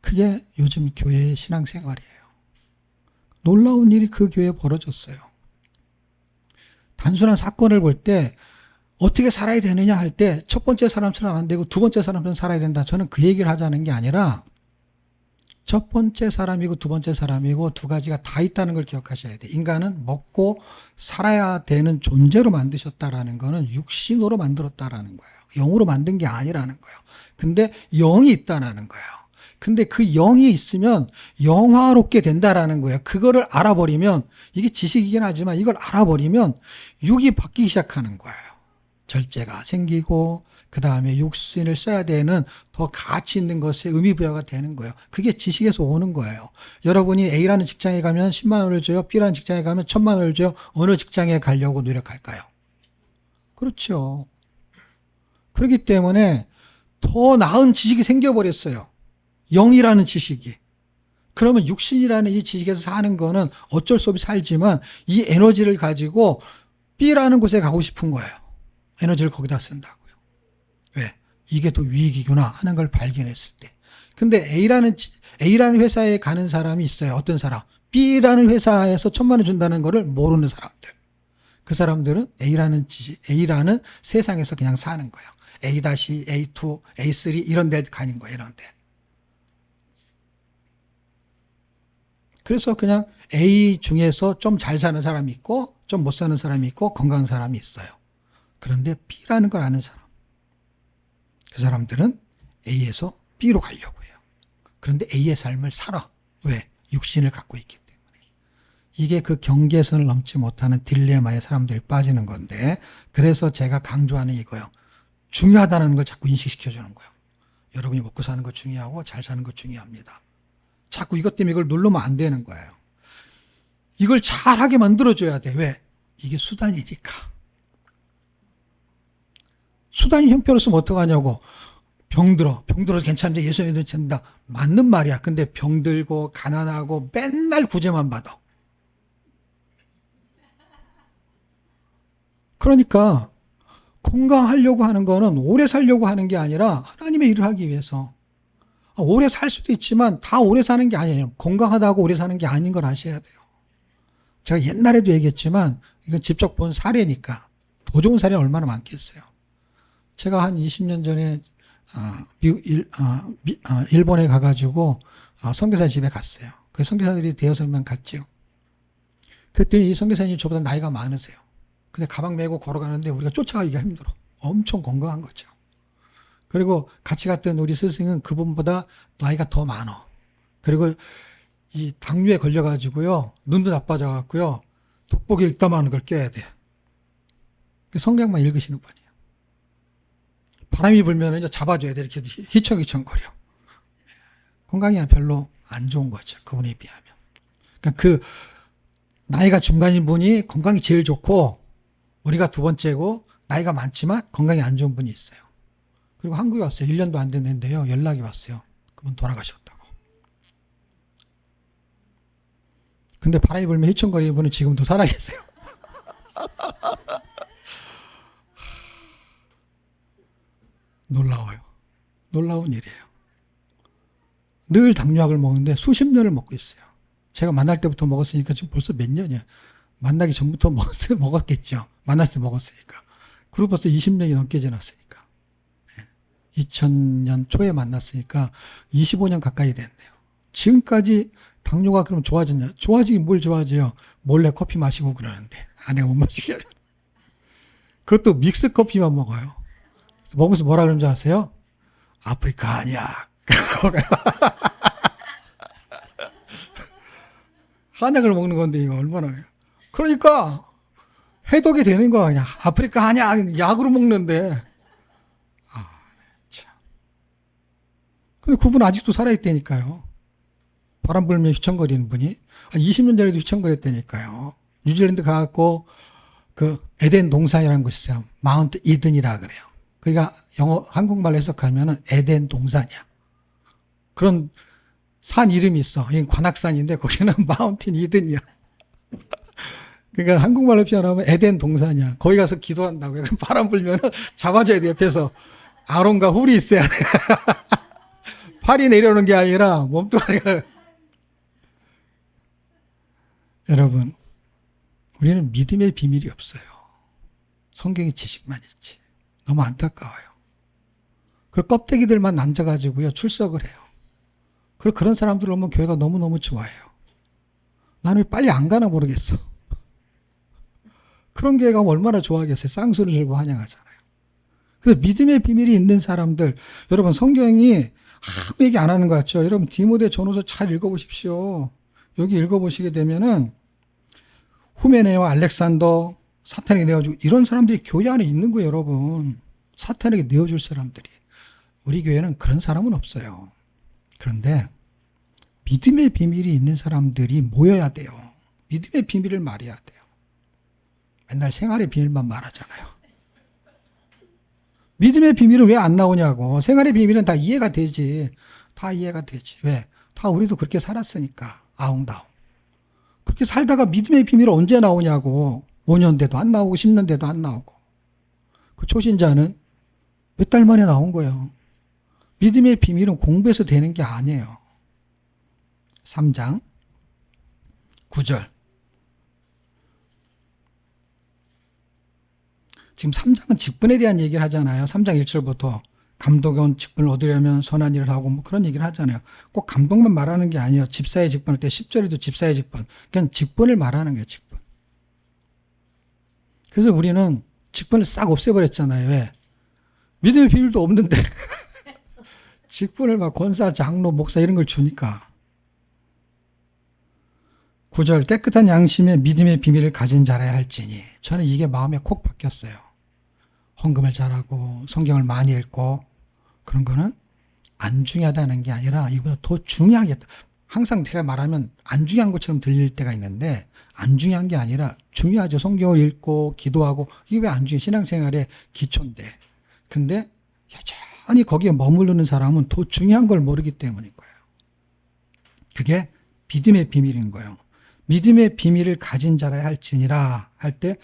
그게 요즘 교회의 신앙생활이에요. 놀라운 일이 그 교회에 벌어졌어요. 단순한 사건을 볼 때 어떻게 살아야 되느냐 할 때 첫 번째 사람처럼 안 되고 두 번째 사람처럼 살아야 된다. 저는 그 얘기를 하자는 게 아니라 첫 번째 사람이고 두 번째 사람이고 두 가지가 다 있다는 걸 기억하셔야 돼요. 인간은 먹고 살아야 되는 존재로 만드셨다라는 거는 육신으로 만들었다라는 거예요. 영으로 만든 게 아니라는 거예요. 근데 영이 있다라는 거예요. 근데 그 영이 있으면 영화롭게 된다라는 거예요. 그거를 알아버리면 이게 지식이긴 하지만 이걸 알아버리면 육이 바뀌기 시작하는 거예요. 절제가 생기고 그 다음에 육신을 써야 되는 더 가치 있는 것에 의미부여가 되는 거예요. 그게 지식에서 오는 거예요. 여러분이 A라는 직장에 가면 10만 원을 줘요. B라는 직장에 가면 1000만 원을 줘요. 어느 직장에 가려고 노력할까요? 그렇죠. 그렇기 때문에 더 나은 지식이 생겨버렸어요. 영이라는 지식이. 그러면 육신이라는 이 지식에서 사는 거는 어쩔 수 없이 살지만 이 에너지를 가지고 B라는 곳에 가고 싶은 거예요. 에너지를 거기다 쓴다고요. 왜? 이게 더 유익이구나 하는 걸 발견했을 때. 근데 A라는 회사에 가는 사람이 있어요. 어떤 사람? B라는 회사에서 1000만 원 준다는 거를 모르는 사람들. 그 사람들은 A라는 세상에서 그냥 사는 거예요. A-, A2, A3 이런 데 가는 거예요. 이런 데. 그래서 그냥 A 중에서 좀 잘 사는 사람이 있고 좀 못 사는 사람이 있고 건강한 사람이 있어요. 그런데 B라는 걸 아는 사람. 그 사람들은 A에서 B로 가려고 해요. 그런데 A의 삶을 살아. 왜? 육신을 갖고 있기 때문에. 이게 그 경계선을 넘지 못하는 딜레마에 사람들이 빠지는 건데 그래서 제가 강조하는 이거예요. 중요하다는 걸 자꾸 인식시켜주는 거예요. 여러분이 먹고 사는 거 중요하고 잘 사는 거 중요합니다. 자꾸 이것 때문에 이걸 누르면 안 되는 거예요. 이걸 잘하게 만들어줘야 돼. 왜? 이게 수단이니까. 수단이 형편없으면 어떡하냐고. 병들어 괜찮은데 예수 믿으면 괜찮다. 맞는 말이야. 근데 병들고 가난하고 맨날 구제만 받아. 그러니까 건강하려고 하는 거는 오래 살려고 하는 게 아니라 하나님의 일을 하기 위해서. 오래 살 수도 있지만 다 오래 사는 게 아니에요. 건강하다고 오래 사는 게 아닌 걸 아셔야 돼요. 제가 옛날에도 얘기했지만 이건 직접 본 사례니까 더 좋은 사례는 얼마나 많겠어요. 제가 한 20년 전에 일본에 가가지고 선교사 집에 갔어요. 그 선교사들이 대여섯 명 갔죠. 그랬더니 이 선교사님이 저보다 나이가 많으세요. 근데 가방 메고 걸어가는데 우리가 쫓아가기가 힘들어. 엄청 건강한 거죠. 그리고 같이 갔던 우리 스승은 그분보다 나이가 더 많아. 그리고 이 당뇨에 걸려가지고요. 눈도 나빠져갖고요. 돋보기 읽다마는 걸 껴야 돼. 성경만 읽으시는 분이에요. 바람이 불면 이제 잡아줘야 돼. 이렇게 휘청휘청거려. 건강이 별로 안 좋은 거죠. 그분에 비하면. 그러니까 그 나이가 중간인 분이 건강이 제일 좋고 우리가 두 번째고 나이가 많지만 건강이 안 좋은 분이 있어요. 그리고 한국에 왔어요. 1년도 안 됐는데요. 연락이 왔어요. 그분 돌아가셨다고. 근데 바람이 불면 휘청거리는 분은 지금도 살아계세요. 놀라워요. 놀라운 일이에요. 늘 당뇨약을 먹는데 수십 년을 먹고 있어요. 제가 만날 때부터 먹었으니까 지금 벌써 몇 년이야. 만나기 전부터 먹었겠죠. 만났을 때 먹었으니까. 그리고 벌써 20년이 넘게 지났으니까. 2000년 초에 만났으니까 25년 가까이 됐네요. 지금까지 당뇨가 그럼 좋아졌냐? 좋아지긴 뭘 좋아져요? 몰래 커피 마시고 그러는데 아내가 못 마시게 하잖아. 그것도 믹스 커피만 먹어요. 먹으면서 뭐라 그러는지 아세요? 아프리카 한약. 그래서 먹어요. 한약을 먹는 건데 이거 얼마나. 그러니까 해독이 되는 거야. 그냥 아프리카 한약 약으로 먹는데. 참. 근데 그분 아직도 살아있다니까요. 바람 불면 휘청거리는 분이. 20년 전에도 휘청거렸다니까요. 뉴질랜드 가갖고 그 에덴 동산이라는 곳이 있어요. 마운트 이든이라 그래요. 그러니까 한국말로 해석하면은 에덴 동산이야. 그런 산 이름이 있어. 이건 관악산인데 거기는 마운틴 이든이야. 그러니까 한국말로 표현하면 에덴 동산이야. 거기 가서 기도한다고요. 그럼 바람 불면 잡아줘야 돼. 옆에서 아론과 훌이 있어야 돼. 팔이 내려오는 게 아니라 몸뚱아리가. 여러분, 우리는 믿음의 비밀이 없어요. 성경의 지식만 있지. 너무 안타까워요. 그리고 껍데기들만 앉아가지고요 출석을 해요. 그리고 그런 사람들 오면 교회가 너무너무 좋아해요. 나는 왜 빨리 안 가나 모르겠어. 그런 교회 가면 얼마나 좋아하겠어요. 쌍수를 들고 환영하잖아요. 그래서 믿음의 비밀이 있는 사람들, 여러분 성경이 아무 얘기 안 하는 것 같죠? 여러분 디모데 전후서 잘 읽어보십시오. 여기 읽어보시게 되면은 후메네와 알렉산더 사탄에게 내어주고 이런 사람들이 교회 안에 있는 거예요, 여러분. 사탄에게 내어줄 사람들이. 우리 교회는 그런 사람은 없어요. 그런데 믿음의 비밀이 있는 사람들이 모여야 돼요. 믿음의 비밀을 말해야 돼요. 맨날 생활의 비밀만 말하잖아요. 믿음의 비밀은 왜 안 나오냐고. 생활의 비밀은 다 이해가 되지. 다 이해가 되지. 왜? 다 우리도 그렇게 살았으니까. 아웅다웅. 그렇게 살다가 믿음의 비밀은 언제 나오냐고. 5년 돼도 안 나오고 10년 돼도 안 나오고. 그 초신자는 몇 달 만에 나온 거예요. 믿음의 비밀은 공부해서 되는 게 아니에요. 3장 9절. 지금 3장은 직분에 대한 얘기를 하잖아요. 3장 1절부터 감독원 직분을 얻으려면 선한 일을 하고 뭐 그런 얘기를 하잖아요. 꼭 감독만 말하는 게 아니에요. 집사의 직분할 때 10절에도 집사의 직분. 그냥 직분을 말하는 거예요. 직분. 그래서 우리는 직분을 싹 없애버렸잖아요. 왜? 믿음의 비밀도 없는데 직분을 막 권사, 장로, 목사 이런 걸 주니까. 9절 깨끗한 양심에 믿음의 비밀을 가진 자라야 할지니. 저는 이게 마음에 콕 박혔어요. 헌금을 잘하고 성경을 많이 읽고 그런 거는 안 중요하다는 게 아니라 이보다 더 중요하겠다. 항상 제가 말하면 안 중요한 것처럼 들릴 때가 있는데 안 중요한 게 아니라 중요하죠. 성경을 읽고 기도하고 이게 왜 안 중요해? 신앙생활의 기초인데. 근데 여전히 거기에 머무르는 사람은 더 중요한 걸 모르기 때문인 거예요. 그게 믿음의 비밀인 거예요. 믿음의 비밀을 가진 자라야 할지니라 할 때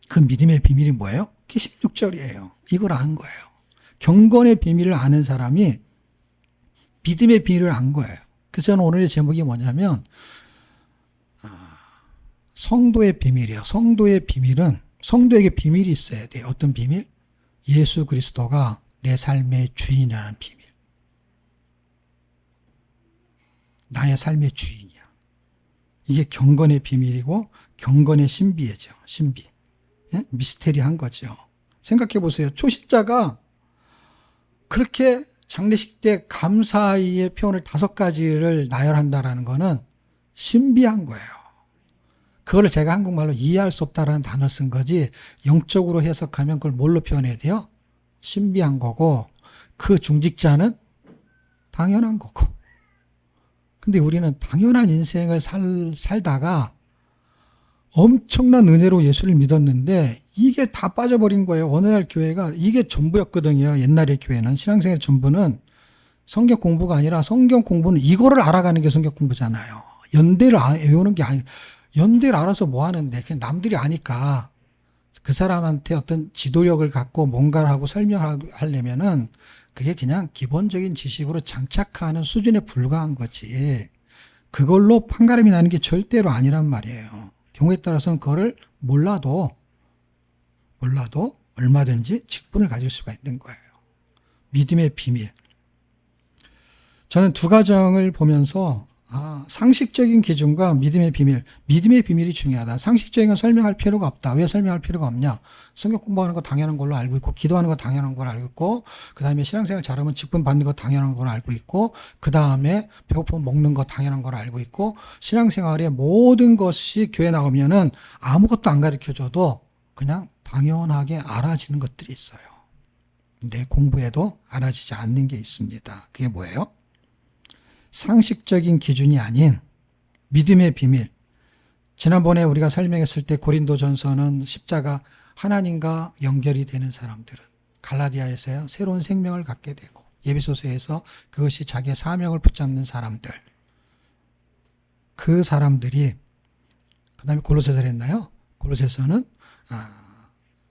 그 믿음의 비밀이 뭐예요? 그게 16절이에요. 이걸 안 거예요. 경건의 비밀을 아는 사람이 믿음의 비밀을 안 거예요. 그래서 저는 오늘의 제목이 뭐냐면 성도의 비밀이에요. 성도의 비밀은 성도에게 비밀이 있어야 돼요. 어떤 비밀? 예수 그리스도가 내 삶의 주인이라는 비밀. 나의 삶의 주인이야. 이게 경건의 비밀이고 경건의 신비죠. 신비. 예? 미스테리한 거죠. 생각해 보세요. 초신자가 그렇게 장례식 때 감사의 표현을 5가지를 나열한다라는 거는 신비한 거예요. 그걸 제가 한국말로 이해할 수 없다라는 단어 쓴 거지 영적으로 해석하면 그걸 뭘로 표현해야 돼요? 신비한 거고 그 중직자는 당연한 거고. 근데 우리는 당연한 인생을 살다가 엄청난 은혜로 예수를 믿었는데 이게 다 빠져버린 거예요. 어느 날 교회가 이게 전부였거든요. 옛날의 교회는 신앙생활의 전부는 성경 공부가 아니라 성경 공부는 이거를 알아가는 게 성경 공부잖아요. 외우는 게 아니, 연대를 알아서 뭐 하는데, 그냥 남들이 아니까 그 사람한테 어떤 지도력을 갖고 뭔가를 하고 설명하려면은 그게 그냥 기본적인 지식으로 장착하는 수준에 불과한 거지. 그걸로 판가름이 나는 게 절대로 아니란 말이에요. 경우에 따라서는 그거를 몰라도 얼마든지 직분을 가질 수가 있는 거예요. 믿음의 비밀. 저는 두 가정을 보면서 상식적인 기준과 믿음의 비밀이 중요하다. 상식적인 건 설명할 필요가 없다. 왜 설명할 필요가 없냐? 성경 공부하는 거 당연한 걸로 알고 있고, 기도하는 거 당연한 걸 알고 있고, 그 다음에 신앙생활 잘하면 직분 받는 거 당연한 걸 알고 있고, 그 다음에 배고프면 먹는 거 당연한 걸 알고 있고, 신앙생활의 모든 것이 교회 나오면은 아무것도 안 가르쳐줘도 그냥 당연하게 알아지는 것들이 있어요. 근데 공부해도 알아지지 않는 게 있습니다. 그게 뭐예요? 상식적인 기준이 아닌 믿음의 비밀. 지난번에 우리가 설명했을 때 고린도전서는 십자가 하나님과 연결이 되는 사람들은 갈라디아에서 새로운 생명을 갖게 되고, 예비소서에서 그것이 자기의 사명을 붙잡는 사람들, 그 사람들이, 그 다음에 골로새서를 했나요? 골로새서는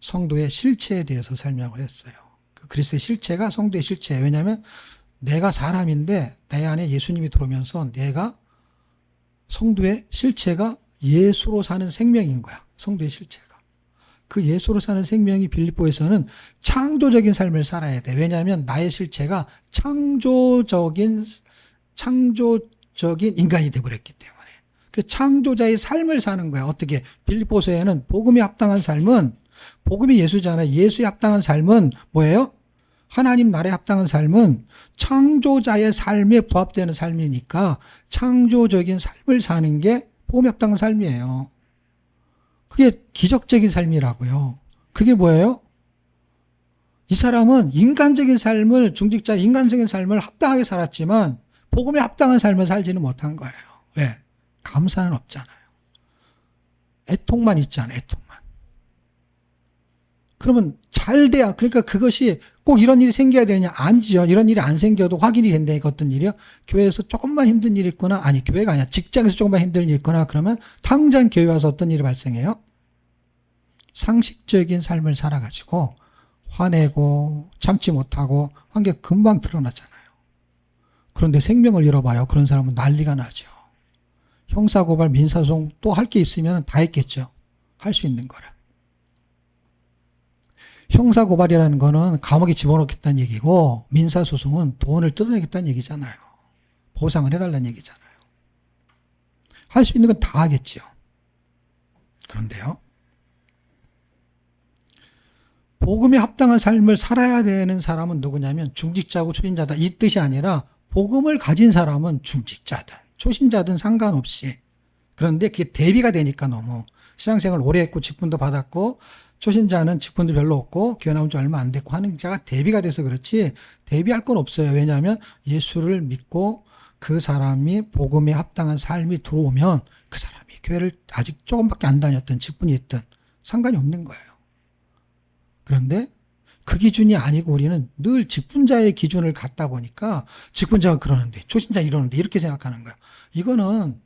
성도의 실체에 대해서 설명을 했어요. 그 그리스도의 실체가 성도의 실체예요. 왜냐하면 내가 사람인데 내 안에 예수님이 들어오면서 내가 성도의 실체가 예수로 사는 생명인 거야. 성도의 실체가. 그 예수로 사는 생명이 빌립보에서는 창조적인 삶을 살아야 돼. 왜냐하면 나의 실체가 창조적인 인간이 되어버렸기 때문에. 그 창조자의 삶을 사는 거야. 어떻게? 빌립보서에는 복음에 합당한 삶은, 복음이 예수잖아요. 예수에 합당한 삶은 뭐예요? 하나님 나라에 합당한 삶은 창조자의 삶에 부합되는 삶이니까 창조적인 삶을 사는 게 복음에 합당한 삶이에요. 그게 기적적인 삶이라고요. 그게 뭐예요? 이 사람은 인간적인 삶을, 인간적인 삶을 합당하게 살았지만 복음에 합당한 삶을 살지는 못한 거예요. 왜? 감사는 없잖아요. 애통만 있잖아요. 애통만. 그러면 잘 돼야, 그러니까 그것이 꼭 이런 일이 생겨야 되느냐? 아니죠. 이런 일이 안 생겨도 확인이 된다니까. 어떤 일이요? 교회에서 조금만 힘든 일이 있거나, 아니 교회가 아니야, 직장에서 조금만 힘든 일이 있거나 그러면 당장 교회 와서 어떤 일이 발생해요? 상식적인 삶을 살아가지고 화내고 참지 못하고 한 게 금방 드러나잖아요. 그런데 생명을 잃어봐요. 그런 사람은 난리가 나죠. 형사고발, 민사소송 또 할 게 있으면 다 했겠죠. 할 수 있는 거를. 형사고발이라는 거는 감옥에 집어넣겠다는 얘기고, 민사소송은 돈을 뜯어내겠다는 얘기잖아요. 보상을 해달라는 얘기잖아요. 할 수 있는 건 다 하겠죠. 그런데요, 복음에 합당한 삶을 살아야 되는 사람은 누구냐면 중직자고 초신자다, 이 뜻이 아니라 복음을 가진 사람은 중직자든 초신자든 상관없이, 그런데 그게 대비가 되니까 너무 신앙생활 오래 했고 직분도 받았고 초신자는 직분도 별로 없고 교회 나온 지 얼마 안 됐고 하는 자가 대비가 돼서 그렇지 대비할 건 없어요. 왜냐하면 예수를 믿고 그 사람이 복음에 합당한 삶이 들어오면 그 사람이 교회를 아직 조금밖에 안 다녔든 직분이 있든 상관이 없는 거예요. 그런데 그 기준이 아니고 우리는 늘 직분자의 기준을 갖다 보니까 직분자가 그러는데 초신자 이러는데 이렇게 생각하는 거예요. 이거는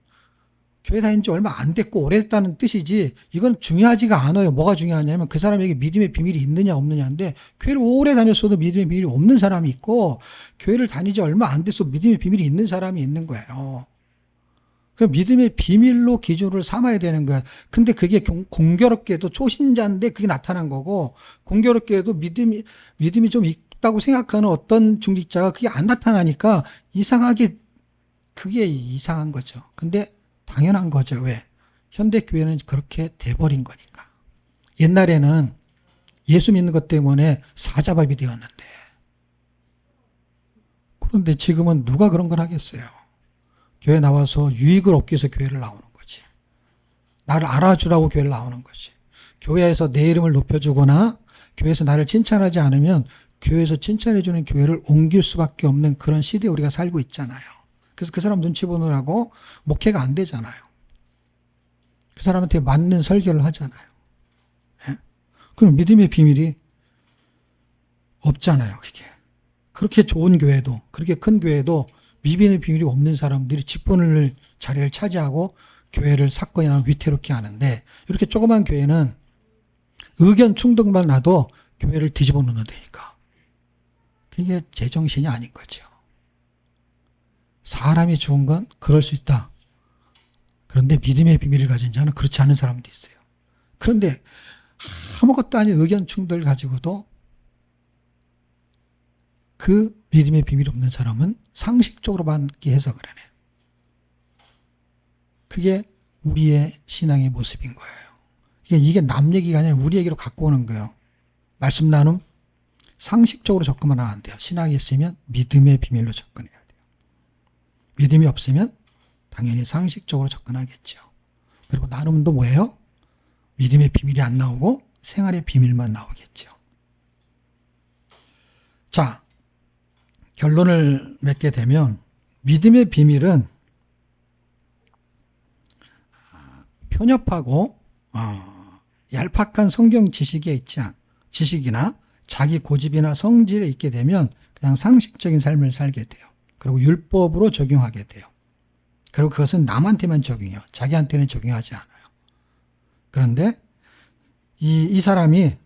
교회 다닌 지 얼마 안 됐고 오래됐다는 뜻이지 이건 중요하지가 않아요. 뭐가 중요하냐면 그 사람에게 믿음의 비밀이 있느냐 없느냐인데, 교회를 오래 다녔어도 믿음의 비밀이 없는 사람이 있고 교회를 다니지 얼마 안 됐어도 믿음의 비밀이 있는 사람이 있는 거예요. 그 믿음의 비밀로 기준을 삼아야 되는 거야. 근데 그게 공교롭게도 초신자인데 그게 나타난 거고, 공교롭게도 믿음이 좀 있다고 생각하는 어떤 중직자가 그게 안 나타나니까 이상하게 그게 이상한 거죠. 근데 당연한 거죠. 왜? 현대교회는 그렇게 돼버린 거니까. 옛날에는 예수 믿는 것 때문에 사자밥이 되었는데, 그런데 지금은 누가 그런 걸 하겠어요? 교회 나와서 유익을 얻기 위해서 교회를 나오는 거지. 나를 알아주라고 교회를 나오는 거지. 교회에서 내 이름을 높여주거나 교회에서 나를 칭찬하지 않으면 교회에서 칭찬해주는 교회를 옮길 수밖에 없는 그런 시대에 우리가 살고 있잖아요. 그래서 그 사람 눈치 보느라고 목회가 안 되잖아요. 그 사람한테 맞는 설교를 하잖아요. 예? 그럼 믿음의 비밀이 없잖아요. 그게. 그렇게 좋은 교회도, 그렇게 큰 교회도 믿음의 비밀이 없는 사람들이 직분을 자리를 차지하고 교회를 사건이나 위태롭게 하는데, 이렇게 조그만 교회는 의견 충돌만 나도 교회를 뒤집어 놓는다니까. 그게 제정신이 아닌 거죠. 사람이 좋은 건 그럴 수 있다. 그런데 믿음의 비밀을 가진 자는 그렇지 않은 사람도 있어요. 그런데 아무것도 아닌 의견 충돌 가지고도 그 믿음의 비밀이 없는 사람은 상식적으로만 해석을 하네. 그게 우리의 신앙의 모습인 거예요. 이게 남 얘기가 아니라 우리 얘기로 갖고 오는 거예요. 말씀 나눔 상식적으로 접근하면 안 돼요. 신앙이 있으면 믿음의 비밀로 접근해야 돼요. 믿음이 없으면 당연히 상식적으로 접근하겠죠. 그리고 나눔도 뭐예요? 믿음의 비밀이 안 나오고 생활의 비밀만 나오겠죠. 자, 결론을 맺게 되면 믿음의 비밀은 편협하고 얄팍한 성경 지식이나 자기 고집이나 성질에 있게 되면 그냥 상식적인 삶을 살게 돼요. 그리고 율법으로 적용하게 돼요. 그리고 그것은 남한테만 적용해요. 자기한테는 적용하지 않아요. 그런데 이 사람이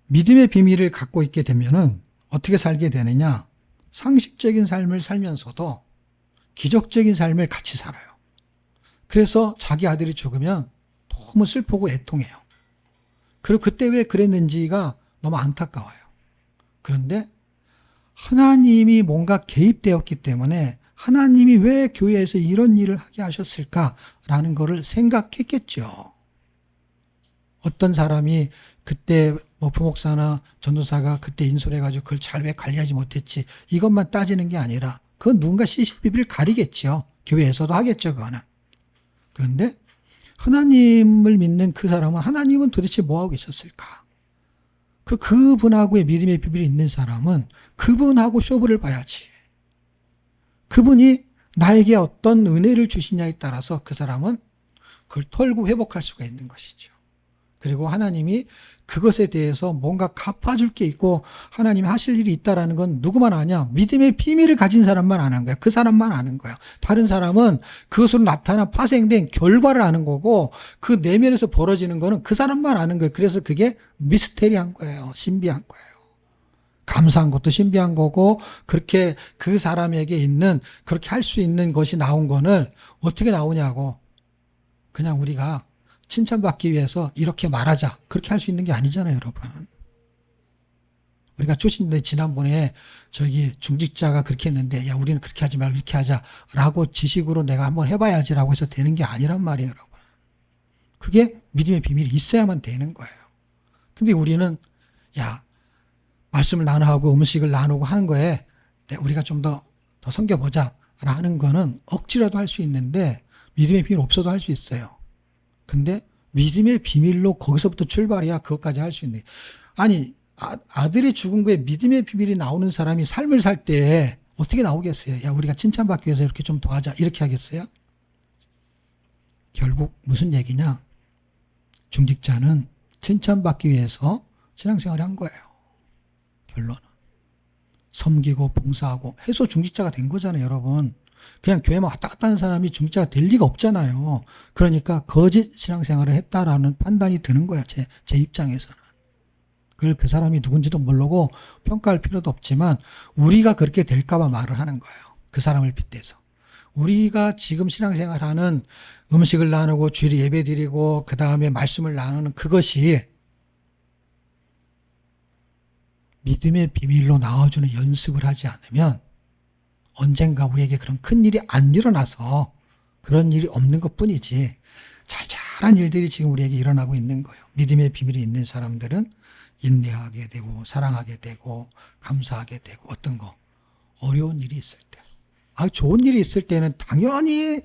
믿음의 비밀을 갖고 있게 되면은 어떻게 살게 되느냐? 상식적인 삶을 살면서도 기적적인 삶을 같이 살아요. 그래서 자기 아들이 죽으면 너무 슬프고 애통해요. 그리고 그때 왜 그랬는지가 너무 안타까워요. 그런데 하나님이 뭔가 개입되었기 때문에 하나님이 왜 교회에서 이런 일을 하게 하셨을까라는 것을 생각했겠죠. 어떤 사람이 그때 뭐 부목사나 전도사가 그때 인솔해가지고 그걸 잘 왜 관리하지 못했지, 이것만 따지는 게 아니라 그건 누군가 CCTV를 가리겠죠. 교회에서도 하겠죠, 그거는. 그런데 하나님을 믿는 그 사람은 하나님은 도대체 뭐하고 있었을까? 그분하고의 믿음의 비밀이 있는 사람은 그분하고 쇼부를 봐야지. 그분이 나에게 어떤 은혜를 주시냐에 따라서 그 사람은 그걸 털고 회복할 수가 있는 것이죠. 그리고 하나님이 그것에 대해서 뭔가 갚아줄 게 있고 하나님이 하실 일이 있다라는 건 누구만 아냐? 믿음의 비밀을 가진 사람만 아는 거야. 그 사람만 아는 거야. 다른 사람은 그것으로 나타나 파생된 결과를 아는 거고 그 내면에서 벌어지는 거는 그 사람만 아는 거예요. 그래서 그게 미스테리한 거예요. 신비한 거예요. 감사한 것도 신비한 거고, 그렇게 그 사람에게 있는, 그렇게 할 수 있는 것이 나온 거는 어떻게 나오냐고. 그냥 우리가 칭찬받기 위해서 이렇게 말하자, 그렇게 할 수 있는 게 아니잖아요, 여러분. 우리가 초신대 지난번에 저기 중직자가 그렇게 했는데, 야, 우리는 그렇게 하지 말고 이렇게 하자라고 지식으로 내가 한번 해봐야지라고 해서 되는 게 아니란 말이에요, 여러분. 그게 믿음의 비밀이 있어야만 되는 거예요. 근데 우리는 야, 말씀을 나누고 음식을 나누고 하는 거에 우리가 좀 더 섬겨보자 라는 거는 억지라도 할 수 있는데 믿음의 비밀 없어도 할 수 있어요. 근데 믿음의 비밀로 거기서부터 출발해야 그것까지 할 수 있는. 아니, 아들이 죽은 거에 믿음의 비밀이 나오는 사람이 삶을 살 때 어떻게 나오겠어요? 야, 우리가 칭찬받기 위해서 이렇게 좀 도와자, 이렇게 하겠어요? 결국 무슨 얘기냐? 중직자는 칭찬받기 위해서 신앙생활을 한 거예요. 결론은. 섬기고 봉사하고 해서 중직자가 된 거잖아요, 여러분. 그냥 교회만 왔다 갔다 하는 사람이 중직자가 될 리가 없잖아요. 그러니까 거짓 신앙생활을 했다라는 판단이 드는 거야, 제 입장에서는. 그걸 그 사람이 누군지도 모르고 평가할 필요도 없지만 우리가 그렇게 될까봐 말을 하는 거예요. 그 사람을 빗대서. 우리가 지금 신앙생활하는 음식을 나누고 주일 예배 드리고 그 다음에 말씀을 나누는 그것이 믿음의 비밀로 나와주는 연습을 하지 않으면 언젠가 우리에게 그런 큰 일이 안 일어나서 그런 일이 없는 것 뿐이지 잘잘한 일들이 지금 우리에게 일어나고 있는 거예요. 믿음의 비밀이 있는 사람들은 인내하게 되고 사랑하게 되고 감사하게 되고 어떤 거 어려운 일이 있을 때 좋은 일이 있을 때는 당연히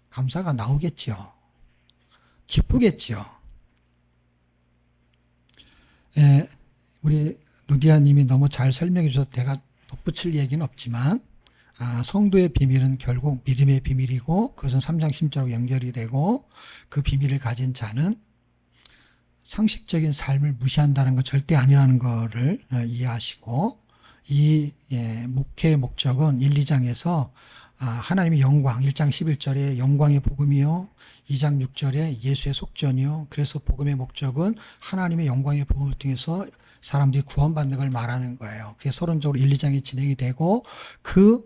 감사가 나오겠죠. 기쁘겠죠. 우리 누디아님이 너무 잘 설명해 주셔서 내가 덧붙일 얘기는 없지만 성도의 비밀은 결국 믿음의 비밀이고 그것은 3장 10절로 연결이 되고 그 비밀을 가진 자는 상식적인 삶을 무시한다는 건 절대 아니라는 거를 이해하시고 이 목회의 목적은 1, 2장에서 하나님의 영광, 1장 11절에 영광의 복음이요, 2장 6절에 예수의 속전이요. 그래서 복음의 목적은 하나님의 영광의 복음을 통해서 사람들이 구원받는 걸 말하는 거예요. 그게 서론적으로 1, 2장이 진행이 되고, 그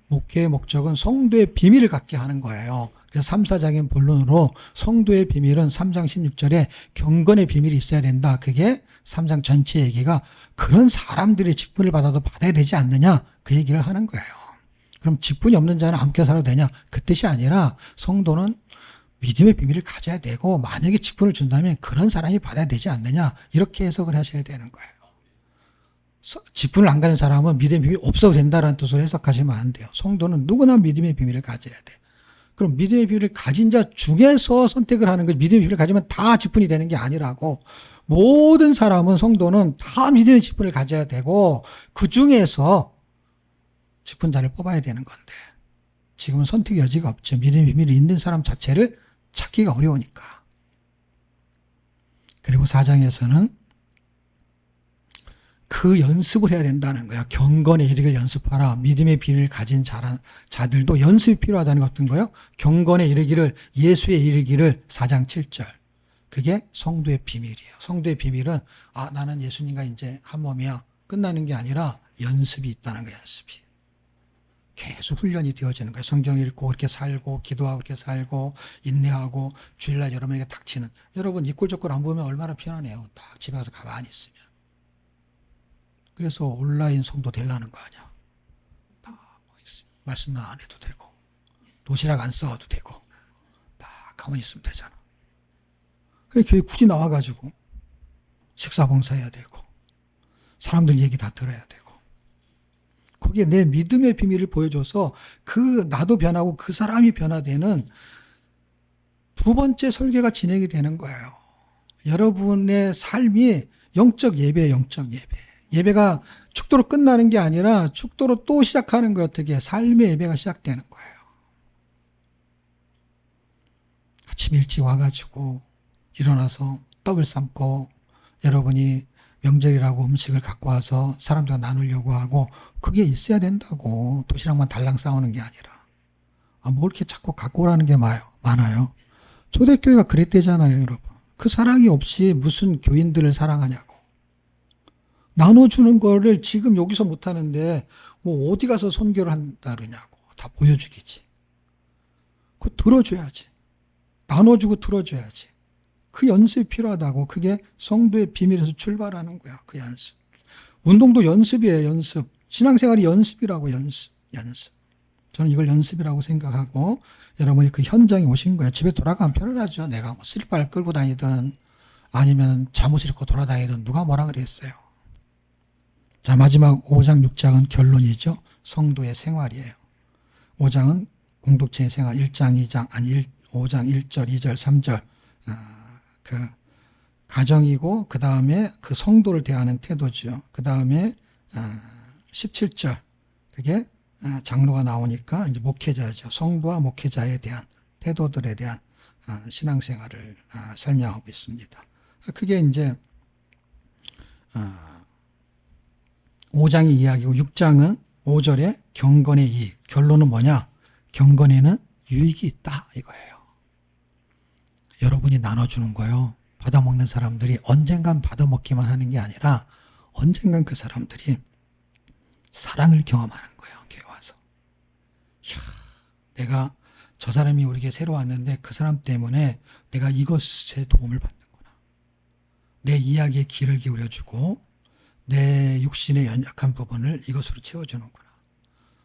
목회의 목적은 성도의 비밀을 갖게 하는 거예요. 그래서 3, 4장의 본론으로 성도의 비밀은 3장 16절에 경건의 비밀이 있어야 된다. 그게 3장 전체 얘기가 그런 사람들이 직분을 받아도 받아야 되지 않느냐, 그 얘기를 하는 거예요. 그럼 직분이 없는 자는 아무렇게 살아도 되냐? 그 뜻이 아니라 성도는 믿음의 비밀을 가져야 되고, 만약에 직분을 준다면 그런 사람이 받아야 되지 않느냐, 이렇게 해석을 하셔야 되는 거예요. 직분을 안 가진 사람은 믿음의 비밀이 없어도 된다는 뜻으로 해석하시면 안 돼요. 성도는 누구나 믿음의 비밀을 가져야 돼. 그럼 믿음의 비밀을 가진 자 중에서 선택을 하는 거지, 믿음의 비밀을 가지면 다 직분이 되는 게 아니라고. 모든 사람은, 성도는 다 믿음의 직분을 가져야 되고, 그 중에서 직분자를 뽑아야 되는 건데, 지금은 선택의 여지가 없죠. 믿음의 비밀이 있는 사람 자체를 찾기가 어려우니까. 그리고 4장에서는 그 연습을 해야 된다는 거야. 경건에 이르기를 연습하라. 믿음의 비밀을 가진 자들도 연습이 필요하다는 것 같은 거예요. 경건에 이르기를, 예수에 이르기를 4장 7절. 그게 성도의 비밀이에요. 성도의 비밀은 나는 예수님과 이제 한 몸이야, 끝나는 게 아니라 연습이 있다는 거예요. 연습이. 계속 훈련이 되어지는 거예요. 성경 읽고 그렇게 살고, 기도하고 그렇게 살고, 인내하고, 주일날 여러분에게 닥치는, 여러분 이 꼴 저 꼴 안 보면 얼마나 편하네요. 딱 집에 가서 가만히 있으면. 그래서 온라인 성도 되려는 거 아니야. 다 말씀만 안 해도 되고, 도시락 안 싸워도 되고, 다 가만히 있으면 되잖아. 교회 굳이 나와가지고 식사 봉사해야 되고, 사람들 얘기 다 들어야 되고, 거기에 내 믿음의 비밀을 보여줘서 나도 변하고 그 사람이 변화되는 두 번째 설계가 진행이 되는 거예요. 여러분의 삶이 영적 예배예요. 영적 예배. 예배가 축도로 끝나는 게 아니라 축도로 또 시작하는 거예요. 어떻게? 삶의 예배가 시작되는 거예요. 아침 일찍 와가지고 일어나서 떡을 삶고, 여러분이 명절이라고 음식을 갖고 와서 사람들과 나누려고 하고, 그게 있어야 된다고. 도시락만 달랑 싸우는 게 아니라. 뭐 이렇게 자꾸 갖고 오라는 게 많아요. 초대교회가 그랬대잖아요, 여러분. 그 사랑이 없이 무슨 교인들을 사랑하냐고. 나눠주는 거를 지금 여기서 못하는데 뭐 어디 가서 선교를 한다 그러냐고. 다 보여주기지. 그거 들어줘야지. 나눠주고 들어줘야지. 그 연습이 필요하다고. 그게 성도의 비밀에서 출발하는 거야. 그 연습. 운동도 연습이에요. 연습. 신앙생활이 연습이라고. 연습. 저는 이걸 연습이라고 생각하고, 여러분이 그 현장에 오신 거예요. 집에 돌아가면 편안하죠. 내가 뭐 슬리퍼를 끌고 다니든 아니면 잠옷을 입고 돌아다니든 누가 뭐라 그랬어요. 자, 마지막 5장 6장은 결론이죠. 성도의 생활이에요. 5장은 공동체의 생활, 1장 2장 5장 1절 2절 3절 그 가정이고, 그 다음에 그 성도를 대하는 태도죠. 그 다음에 17절 그게 장로가 나오니까 이제 목회자죠. 성도와 목회자에 대한 태도들에 대한 신앙생활을 설명하고 있습니다. 그게 이제 5장의 이야기고, 6장은 5절에 경건의 이익. 결론은 뭐냐? 경건에는 유익이 있다 이거예요. 여러분이 나눠주는 거요. 받아먹는 사람들이 언젠간 받아먹기만 하는 게 아니라 언젠간 그 사람들이 사랑을 경험하는 거예요. 교회 와서. 이야, 내가 저 사람이 우리에게 새로 왔는데 그 사람 때문에 내가 이것에 도움을 받는구나. 내 이야기에 귀를 기울여주고 내 육신의 연약한 부분을 이것으로 채워주는구나.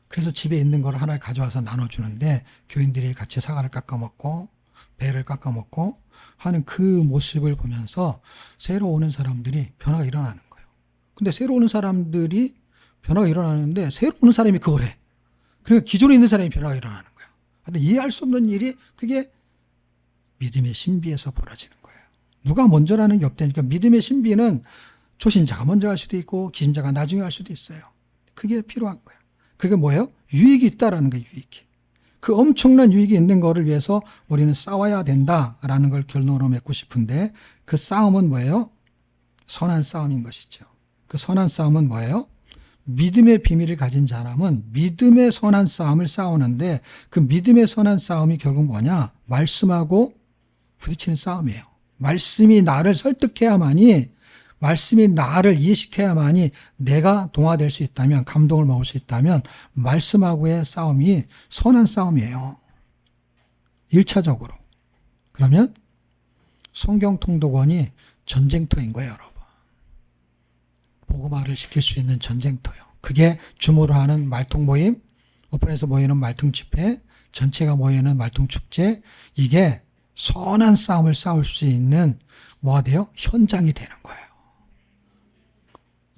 그래서 집에 있는 걸 하나를 가져와서 나눠주는데, 교인들이 같이 사과를 깎아먹고 배를 깎아먹고 하는 그 모습을 보면서 새로 오는 사람들이 변화가 일어나는 거예요. 근데 새로 오는 사람들이 변화가 일어나는데 새로 오는 사람이 그걸 해. 그러니까 기존에 있는 사람이 변화가 일어나는 거예요. 근데 이해할 수 없는 일이, 그게 믿음의 신비에서 벌어지는 거예요. 누가 먼저라는 게 없다니까. 믿음의 신비는 초신자가 먼저 할 수도 있고 기신자가 나중에 할 수도 있어요. 그게 필요한 거예요. 그게 뭐예요? 유익이 있다라는 거예요. 유익이. 그 엄청난 유익이 있는 거를 위해서 우리는 싸워야 된다라는 걸 결론으로 맺고 싶은데, 그 싸움은 뭐예요? 선한 싸움인 것이죠. 그 선한 싸움은 뭐예요? 믿음의 비밀을 가진 사람은 믿음의 선한 싸움을 싸우는데 그 믿음의 선한 싸움이 결국 뭐냐? 말씀하고 부딪히는 싸움이에요. 말씀이 나를 설득해야만이, 말씀이 나를 이해시켜야만이 내가 동화될 수 있다면, 감동을 먹을 수 있다면 말씀하고의 싸움이 선한 싸움이에요. 1차적으로. 그러면 성경 통독원이 전쟁터인 거예요, 여러분. 복음화를 시킬 수 있는 전쟁터요. 그게 줌으로 하는 말통 모임, 오픈에서 모이는 말통 집회, 전체가 모이는 말통 축제, 이게 선한 싸움을 싸울 수 있는 뭐가 돼요? 현장이 되는 거예요.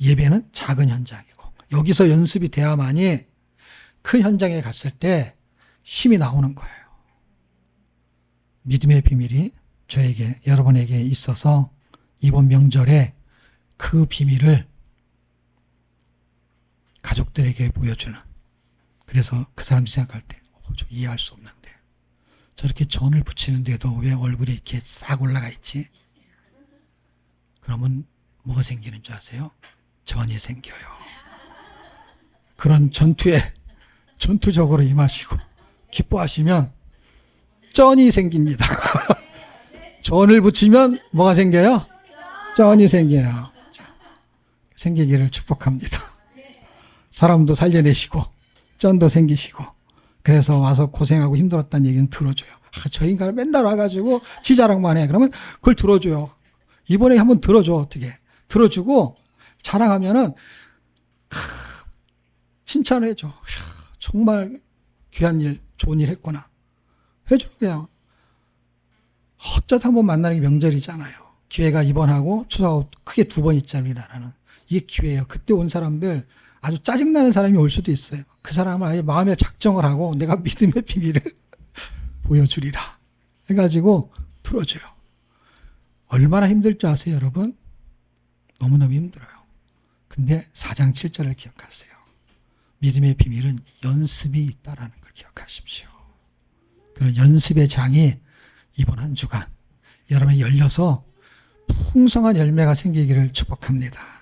예배는 작은 현장이고 여기서 연습이 돼야만이 큰 현장에 갔을 때 힘이 나오는 거예요. 믿음의 비밀이 저에게, 여러분에게 있어서 이번 명절에 그 비밀을 가족들에게 보여주는, 그래서 그 사람이 생각할 때 좀 이해할 수 없는데 저렇게 전을 붙이는데도 왜 얼굴이 이렇게 싹 올라가 있지? 그러면 뭐가 생기는 줄 아세요? 전이 생겨요. 그런 전투에 전투적으로 임하시고 기뻐하시면 전이 생깁니다. 전을 붙이면 뭐가 생겨요? 전이 생겨요. 자, 생기기를 축복합니다. 사람도 살려내시고 전도 생기시고, 그래서 와서 고생하고 힘들었다는 얘기는 들어줘요. 저 인간은 맨날 와가지고 지 자랑만 해. 그러면 그걸 들어줘요. 이번에 한번 들어줘. 어떻게 들어주고 자랑하면은 칭찬을 해줘. 정말 귀한 일, 좋은 일 했구나 해줘. 그냥 어쩌다 한번 만나는 게 명절이잖아요. 기회가 이번하고 추석하고 크게 2번 있잖아요. 우리나라는 이게 기회예요. 그때 온 사람들, 아주 짜증나는 사람이 올 수도 있어요. 그 사람을 아예 마음에 작정을 하고 내가 믿음의 비밀을 보여주리라 해가지고 들어줘요. 얼마나 힘들 줄 아세요, 여러분? 너무너무 힘들어요. 근데 4장 7절을 기억하세요. 믿음의 비밀은 연습이 있다라는 걸 기억하십시오. 그런 연습의 장이 이번 한 주간 여러분이 열려서 풍성한 열매가 생기기를 축복합니다.